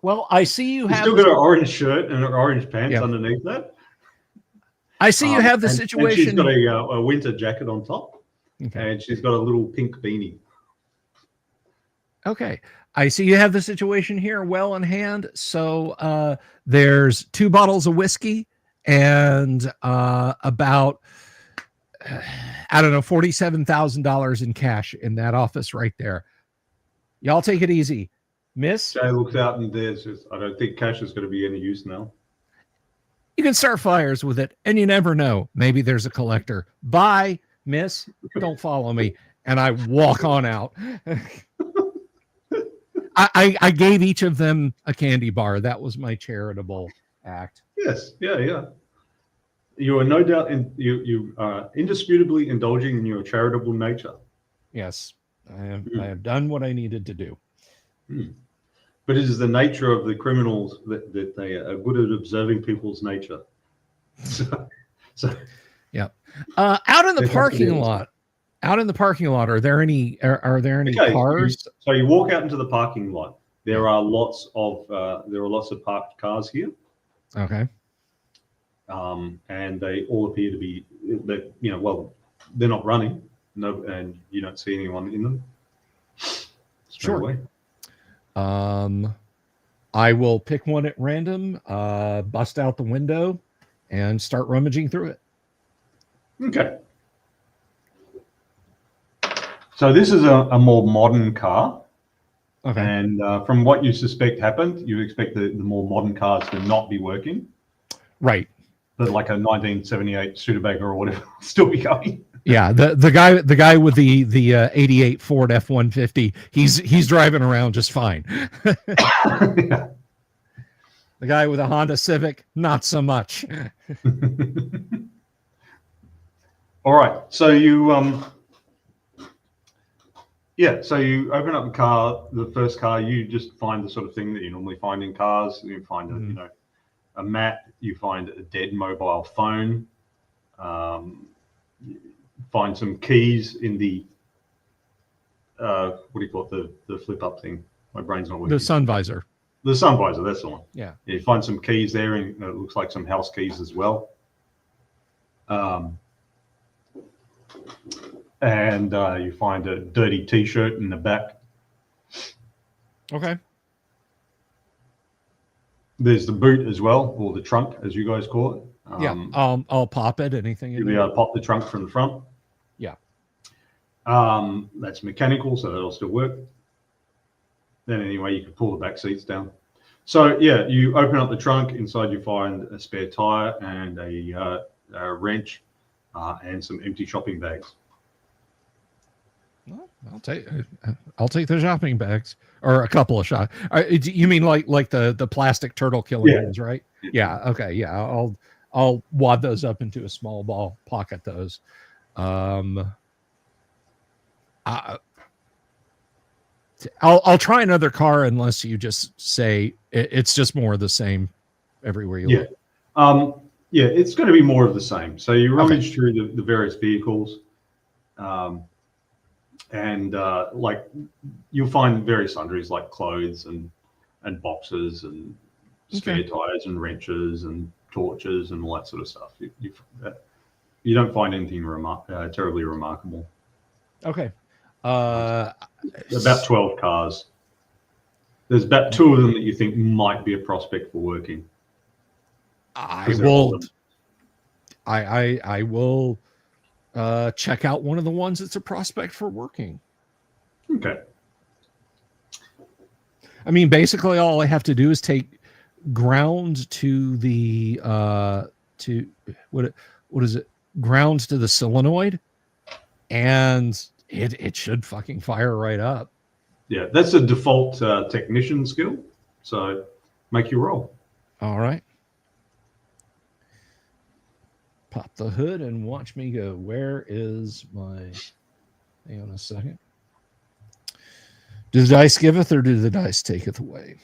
Well, I see you She's have still got her orange shirt and her orange pants underneath that. I see you have the situation. And she's got a winter jacket on top. Okay. And she's got a little pink beanie. Okay. I see you have the situation here well in hand. So there's 2 bottles of whiskey and about, I don't know, $47,000 in cash in that office right there. Y'all take it easy. Miss? Jay looks out and says, I don't think cash is going to be any use now. You can start fires with it, and you never know. Maybe there's a collector. Bye, miss. Don't follow me. And I walk on out. I gave each of them a candy bar. That was my charitable act. Yes. Yeah. You are no doubt you are indisputably indulging in your charitable nature. Yes. I have done what I needed to do. But it is the nature of the criminals that they are good at observing people's nature. So yeah. Out in the parking lot. Out in the parking lot, are there any cars? So you walk out into the parking lot. There are lots of parked cars here. Okay. And they all appear to be they're not running. No, and you don't see anyone in them. Sure. Away. I will pick one at random, bust out the window, and start rummaging through it. Okay. So this is a more modern car. Okay. And from what you suspect happened, you expect the more modern cars to not be working. Right. But like a 1978 Studebaker or whatever still be going. Yeah, the guy with the 88 Ford F-150, he's driving around just fine. Yeah. The guy with a Honda Civic, not so much. All right, so you so you open up the car, the first car, you just find the sort of thing that you normally find in cars. You find a mat, you find a dead mobile phone. Find some keys in the what do you call it, the flip up thing? My brain's not working. The sun visor. The sun visor, that's the one. Yeah. You find some keys there, and it looks like some house keys as well. And you find a dirty T-shirt in the back. Okay. There's the boot as well, or the trunk, as you guys call it. Yeah. I'll pop it. Anything. You'll be able to pop the trunk from the front. Yeah. That's mechanical, so that'll still work. Then anyway, you can pull the back seats down. So yeah, you open up the trunk. Inside you find a spare tire and a wrench and some empty shopping bags. Well, I'll take the shopping bags, or a couple of shop. You mean like the plastic turtle killing ones, right? Yeah. Okay. Yeah. I'll wad those up into a small ball, pocket those. I'll try another car unless you just say it's just more of the same everywhere you look. Yeah, it's going to be more of the same. So you rummage through the various vehicles, and like you'll find various sundries like clothes and boxes and spare tires and wrenches and torches and all that sort of stuff. You don't find anything terribly remarkable. Okay. About 12 cars. There's about 2 of them that you think might be a prospect for working. I will check out one of the ones that's a prospect for working. Okay. I mean, basically, all I have to do is take ground to the to what is it? Ground to the solenoid, and it should fucking fire right up. Yeah, that's a default technician skill. So make your roll. All right. Pop the hood and watch me go. Where is my? Hang on a second. Do the dice giveth or do the dice taketh away?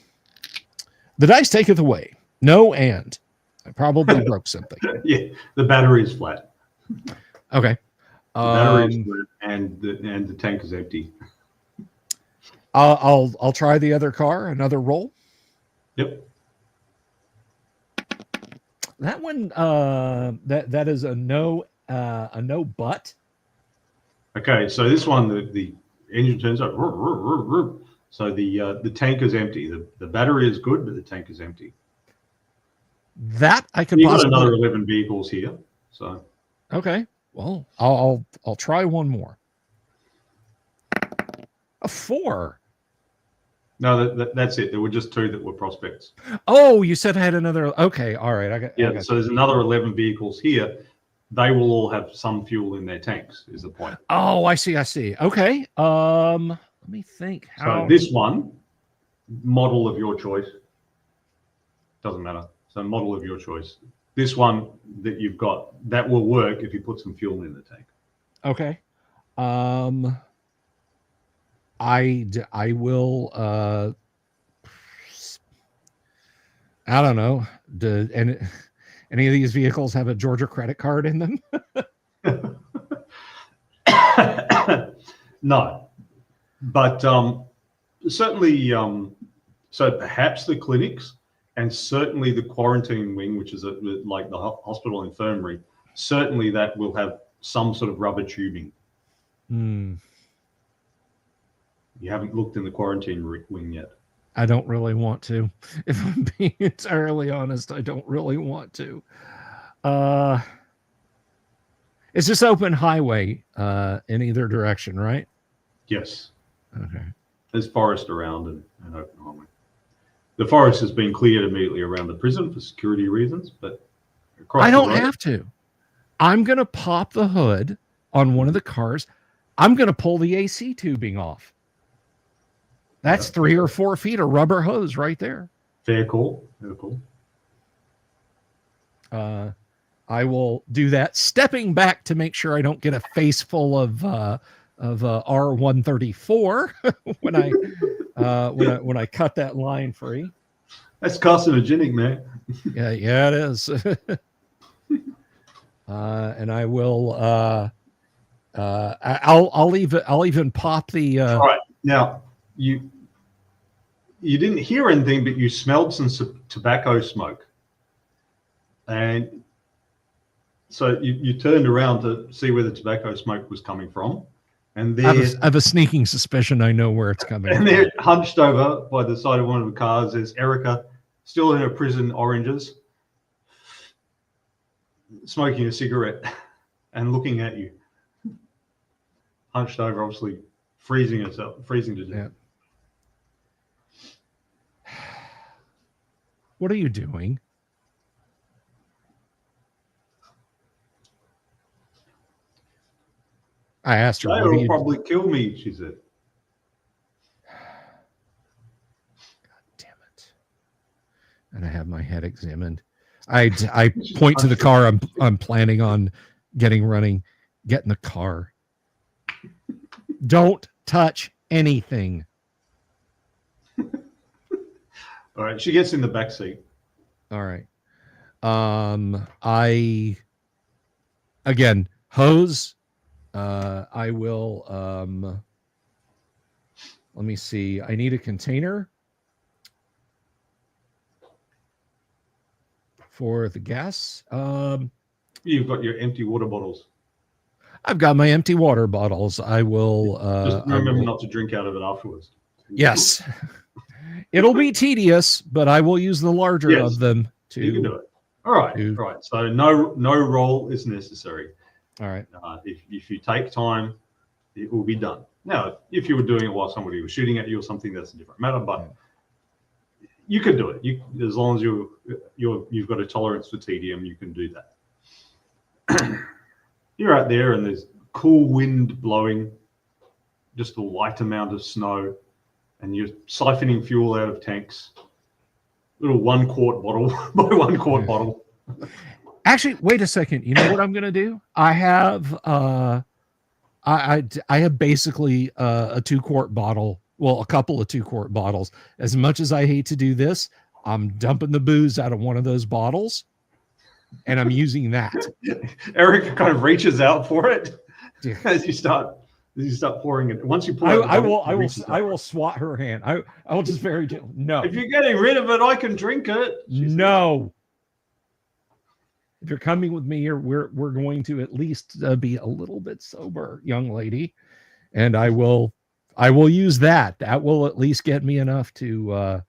The dice taketh away. No, and I probably broke something. Yeah, the battery is flat. Okay. The battery is flat, and the tank is empty. I'll try the other car. Another roll. Yep. That one that is a no but. Okay, so this one the engine turns up. So the tank is empty. The battery is good, but the tank is empty. That I could You've possibly. got another 11 vehicles here. So okay. Well, I'll try one more. A 4. no, that's it. There were just 2 that were prospects. Oh, you said I had another. Okay, all right. I got So there's another 11 vehicles here. They will all have some fuel in their tanks. Is the point? Oh, I see. Okay. Let me think. So this one, model of your choice, doesn't matter. So model of your choice. This one that you've got, that will work if you put some fuel in the tank. Okay. I will. I don't know. Do any of these vehicles have a Georgia credit card in them? No, but certainly. So perhaps the clinics and certainly the quarantine wing, which is like the hospital infirmary, certainly that will have some sort of rubber tubing. Hmm. You haven't looked in the quarantine wing yet. I don't really want to. If I'm being entirely honest, I don't really want to. It's just open highway in either direction, right? Yes. Okay. There's forest around and open highway. The forest has been cleared immediately around the prison for security reasons, but across I don't the road, have to. I'm going to pop the hood on one of the cars. I'm going to pull the AC tubing off. That's 3 or 4 feet of rubber hose right there. Fair call. Fair call. I will do that, stepping back to make sure I don't get a face full of R134 when I cut that line free. That's carcinogenic, man. Yeah, it is. And I will. I'll even pop the. All right now, you didn't hear anything, but you smelled some tobacco smoke, and so you turned around to see where the tobacco smoke was coming from, and there, I have a sneaking suspicion I know where it's coming and from. there, hunched over by the side of one of the cars, is Erica, still in her prison oranges, smoking a cigarette and looking at you, hunched over, obviously freezing to death. Yeah. What are you doing? I asked her. They'll probably kill me, she said. God damn it! And I have my head examined. I point to the car I'm planning on running. Get in the car. Don't touch anything. All right, she gets in the back seat. All right. I again hose. I will. Let me see. I need a container for the gas. You've got your empty water bottles. I've got my empty water bottles. I will. Just remember not to drink out of it afterwards. Yes. It'll be tedious, but I will use the larger of them to. You can do it. All right. So no roll is necessary. All right. If you take time, it will be done. Now, if you were doing it while somebody was shooting at you or something, that's a different matter. But you can do it. As long as you've got a tolerance for tedium, you can do that. You're out there, and there's cool wind blowing, just a light amount of snow, and you're siphoning fuel out of tanks. Little 1 quart bottle by 1 quart bottle. Actually, wait a second. You know what I'm gonna do? I have I have basically a 2 quart bottle. Well, a couple of 2 quart bottles. As much as I hate to do this, I'm dumping the booze out of one of those bottles, and I'm using that. Eric kind of reaches out for it as you start pouring it. Once you pull it, I will swat her hand. I will just very gently. No. If you're getting rid of it, I can drink it. No. If you're coming with me, we're going to at least be a little bit sober, young lady, and I will use that. That will at least get me enough to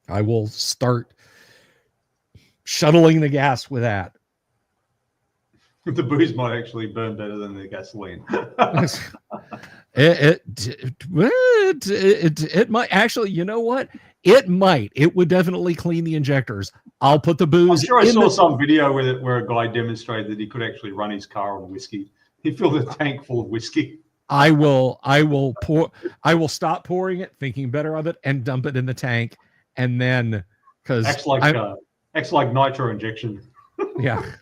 I will start shuttling the gas with that. The booze might actually burn better than the gasoline. It might actually. You know what? It might. It would definitely clean the injectors. I'll put the booze. I'm sure I saw some video where a guy demonstrated that he could actually run his car on whiskey. He filled a tank full of whiskey. I will stop pouring it, thinking better of it, and dump it in the tank, and then acts like nitro injection. Yeah.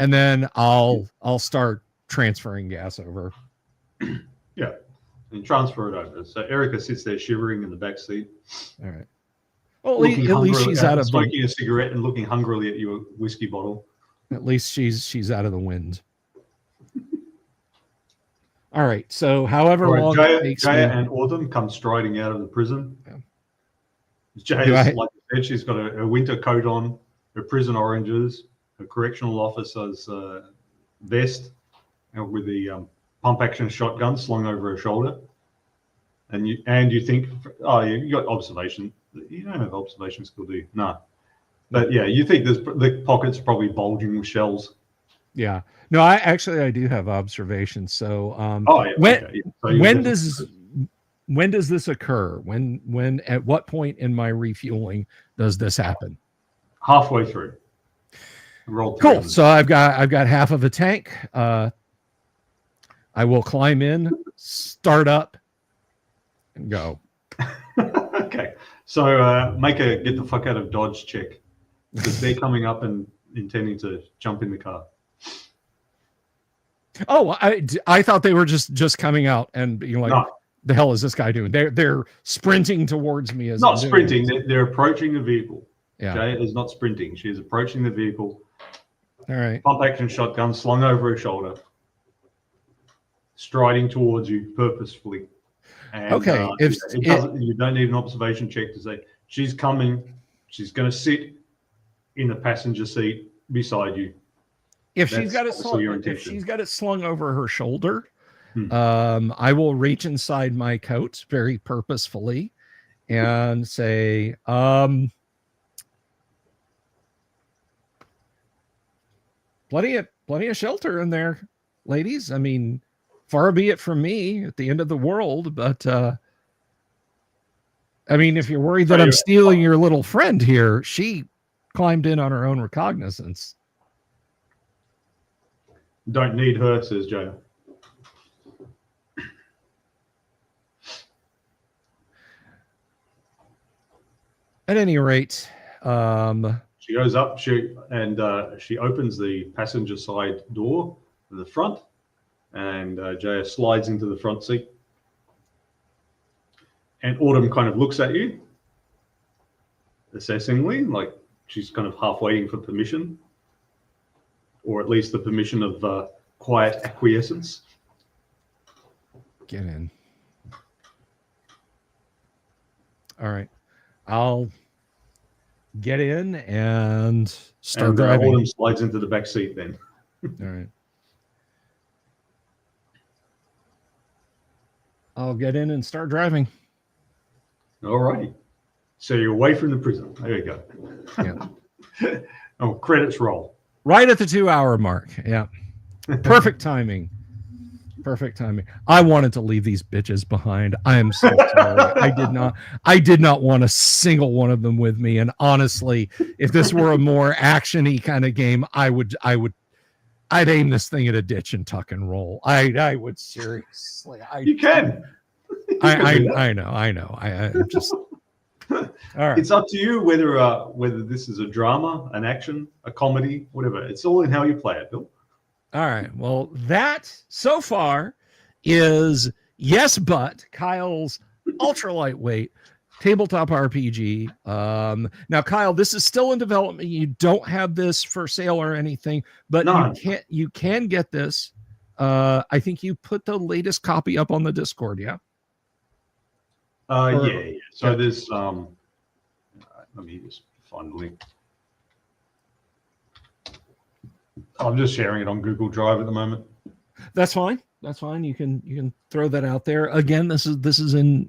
And then I'll start transferring gas over. Yeah, and transfer it over. So Erica sits there shivering in the back seat. All right. Well, at least she's out of smoking a cigarette and looking hungrily at your whiskey bottle. At least she's out of the wind. All right. So however long it takes Jaya and Autumn come striding out of the prison. Yeah. Jaya's, like I said, she's got a winter coat on, her prison oranges, her correctional officer's vest, with the pump action shotgun slung over her shoulder. And you think, oh, you got observation. You don't have observation skill, do you? No. But yeah, you think the pockets are probably bulging with shells. Yeah. No, I do have observation. So when does this occur? When at what point in my refueling does this happen? Halfway through. Cool. So I've got half of a tank. I will climb in, start up, and go. Okay. So make a get the fuck out of Dodge check, because they're coming up and intending to jump in the car. Oh, I thought they were just coming out and being like, no. The hell is this guy doing? They're sprinting towards me. As not sprinting. They're approaching the vehicle. Yeah. Jay is not sprinting. She is approaching the vehicle. All right. Pump action shotgun slung over her shoulder, striding towards you purposefully. And, okay. You don't need an observation check to say she's coming. She's going to sit in the passenger seat beside you. If she's got it slung over her shoulder, I will reach inside my coat very purposefully and say, plenty of shelter in there, ladies. I mean, far be it from me at the end of the world, but I mean, if you're worried that I'm stealing your little friend here, she climbed in on her own recognizance. Don't need her, says Joe. At any rate, she goes up. She opens the passenger side door to the front, and Jaya slides into the front seat. And Autumn kind of looks at you, assessingly, like she's kind of half waiting for permission, or at least the permission of quiet acquiescence. Get in. All right. I'll get in and start driving. Autumn slides into the back seat then. All right. I'll get in and start driving. All righty. So you're away from the prison. There you go. Yeah. Oh, credits roll. Right at the 2-hour mark. Yeah. Perfect timing. Perfect timing. I wanted to leave these bitches behind. I am so sorry. I did not want a single one of them with me. And honestly, if this were a more actiony kind of game, I'd aim this thing at a ditch and tuck and roll. I would seriously. You can. I know. I'm just. All right. It's up to you whether this is a drama, an action, a comedy, whatever. It's all in how you play it, Bill. All right. Well, that so far is Yes But, Kyle's ultra lightweight tabletop RPG. Now, Kyle, this is still in development. You don't have this for sale or anything, but you can get this. I think you put the latest copy up on the Discord, yeah? Yeah. So there's let me just find the link. I'm just sharing it on Google Drive at the moment. That's fine. That's fine. You can throw that out there. Again, this is in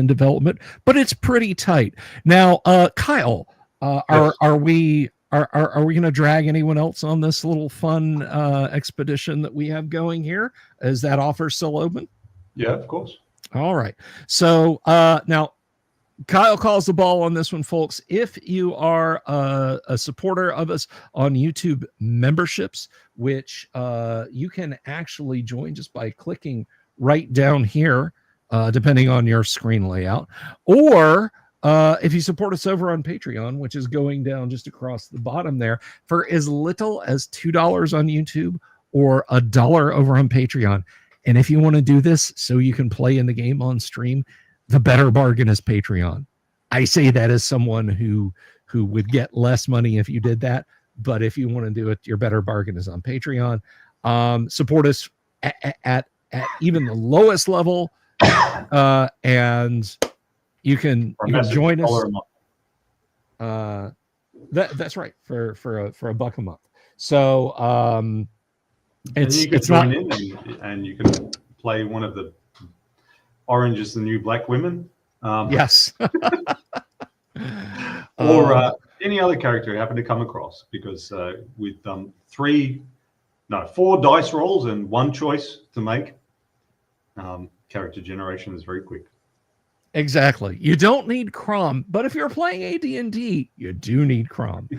development, but it's pretty tight. Now, Kyle, Yes. are we going to drag anyone else on this little fun expedition that we have going here? Is that offer still open? Yeah, of course. All right. So now Kyle calls the ball on this one, folks. If you are a supporter of us on YouTube memberships, which you can actually join just by clicking right down here, depending on your screen layout, or if you support us over on Patreon, which is going down just across the bottom there, for as little as $2 on YouTube or $1 over on Patreon. And if you want to do this so you can play in the game on stream, the better bargain is Patreon. I say that as someone who would get less money if you did that. But if you want to do it, your better bargain is on Patreon. Support us at even the lowest level. And you can join us. That's right, for $1 a month. So it's join not in and you can play one of the Orange is the New Black Women. Yes. Or any other character you happen to come across, because with 4 dice rolls and 1 choice to make, character generation is very quick. Exactly. You don't need Crom, but if you're playing AD&D, you do need Crom.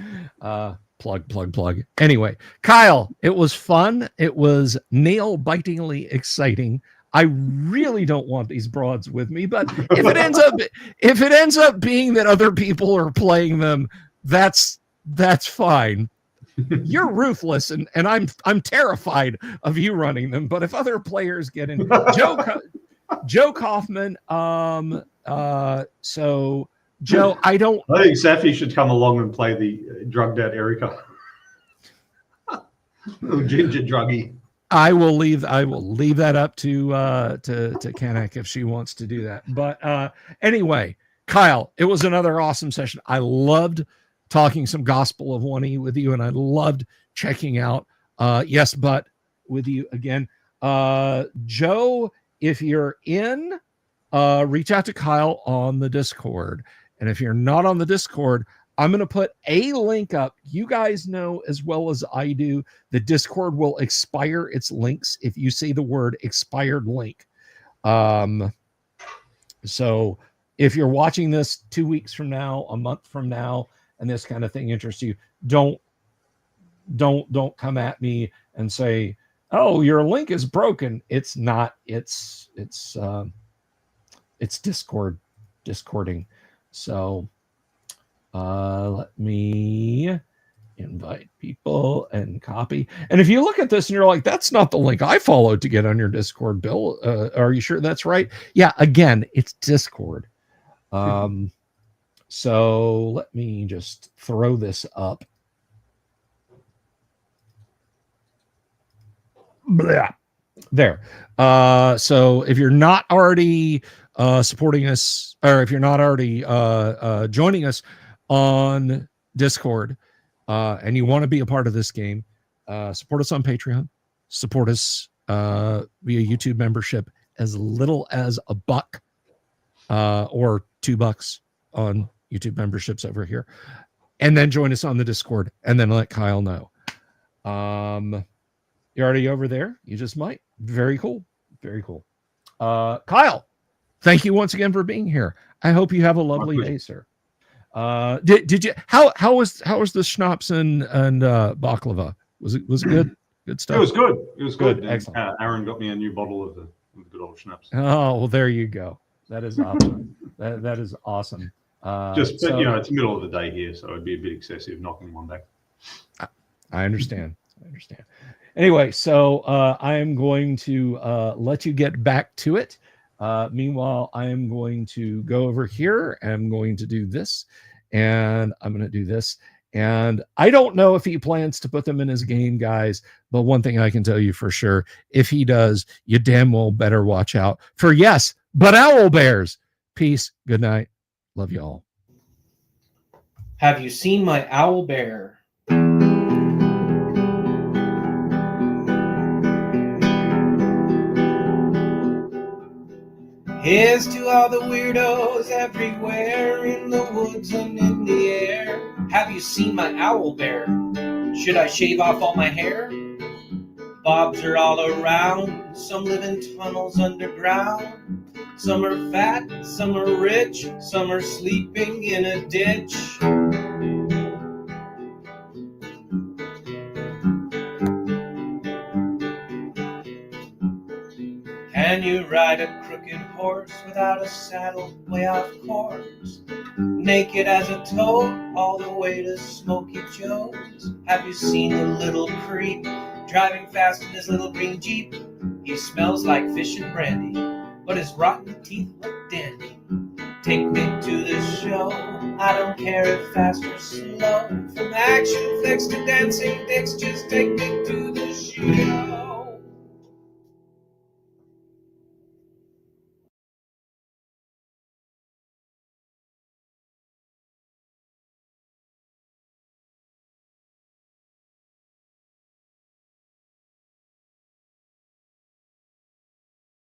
Plug. Anyway, Kyle, it was fun. It was nail-bitingly exciting. I really don't want these broads with me, but if it ends up being that other people are playing them, that's fine. You're ruthless, and I'm terrified of you running them. But if other players get in, Joe Kaufman, so Joe, I think Safi should come along and play the drugged out Erica. Little ginger druggy. I will leave that up to Kanak if she wants to do that. But anyway, Kyle, it was another awesome session. I loved talking some Gospel of 1E with you, and I loved checking out Yes But with you again. Joe, if you're in, reach out to Kyle on the Discord. And if you're not on the Discord, I'm going to put a link up. You guys know as well as I do, the Discord will expire its links if you say the word expired link. So if you're watching this 2 weeks from now, a month from now, and this kind of thing interests you, don't come at me and say, "Oh, your link is broken." It's not. It's Discording. So let me invite people and copy. And if you look at this and you're like, "That's not the link I followed to get on your Discord, Bill," are you sure that's right? Yeah, again, it's Discord. So let me just throw this up. Blah. There. So if you're not already supporting us, or if you're not already joining us on Discord, and you want to be a part of this game, support us on Patreon, support us via YouTube membership as little as $1 or $2 on YouTube memberships over here, and then join us on the Discord, and then let Kyle know. You're already over there. You just might. Very cool. Very cool. Kyle, thank you once again for being here. I hope you have a lovely day, sir. Did you how was the schnapps and baklava? Was it good? Good stuff. It was good. It was good. Excellent. Aaron got me a new bottle of the good old schnapps. Oh well, there you go. That is awesome. that is awesome. It's the middle of the day here, so it'd be a bit excessive knocking one back. I understand. Anyway, so I am going to let you get back to it. Meanwhile, I am going to go over here. I'm going to do this, and I'm going to do this. And I don't know if he plans to put them in his game, guys, but one thing I can tell you for sure, if he does, you damn well better watch out for yes, but owl bears. Peace. Good night. Love you all. Have you seen my owl bear? Here's to all the weirdos everywhere in the woods and in the air. Have you seen my owl bear? Should I shave off all my hair? Bobs are all around. Some live in tunnels underground. Some are fat, some are rich, some are sleeping in a ditch. Can you ride a crooked horse without a saddle way off course? Naked as a toad all the way to Smoky Joe's. Have you seen the little creep driving fast in his little green Jeep? He smells like fish and brandy, but his rotten teeth look dandy. Take me to the show, I don't care if fast or slow. From action flicks to dancing dicks, just take me to the show.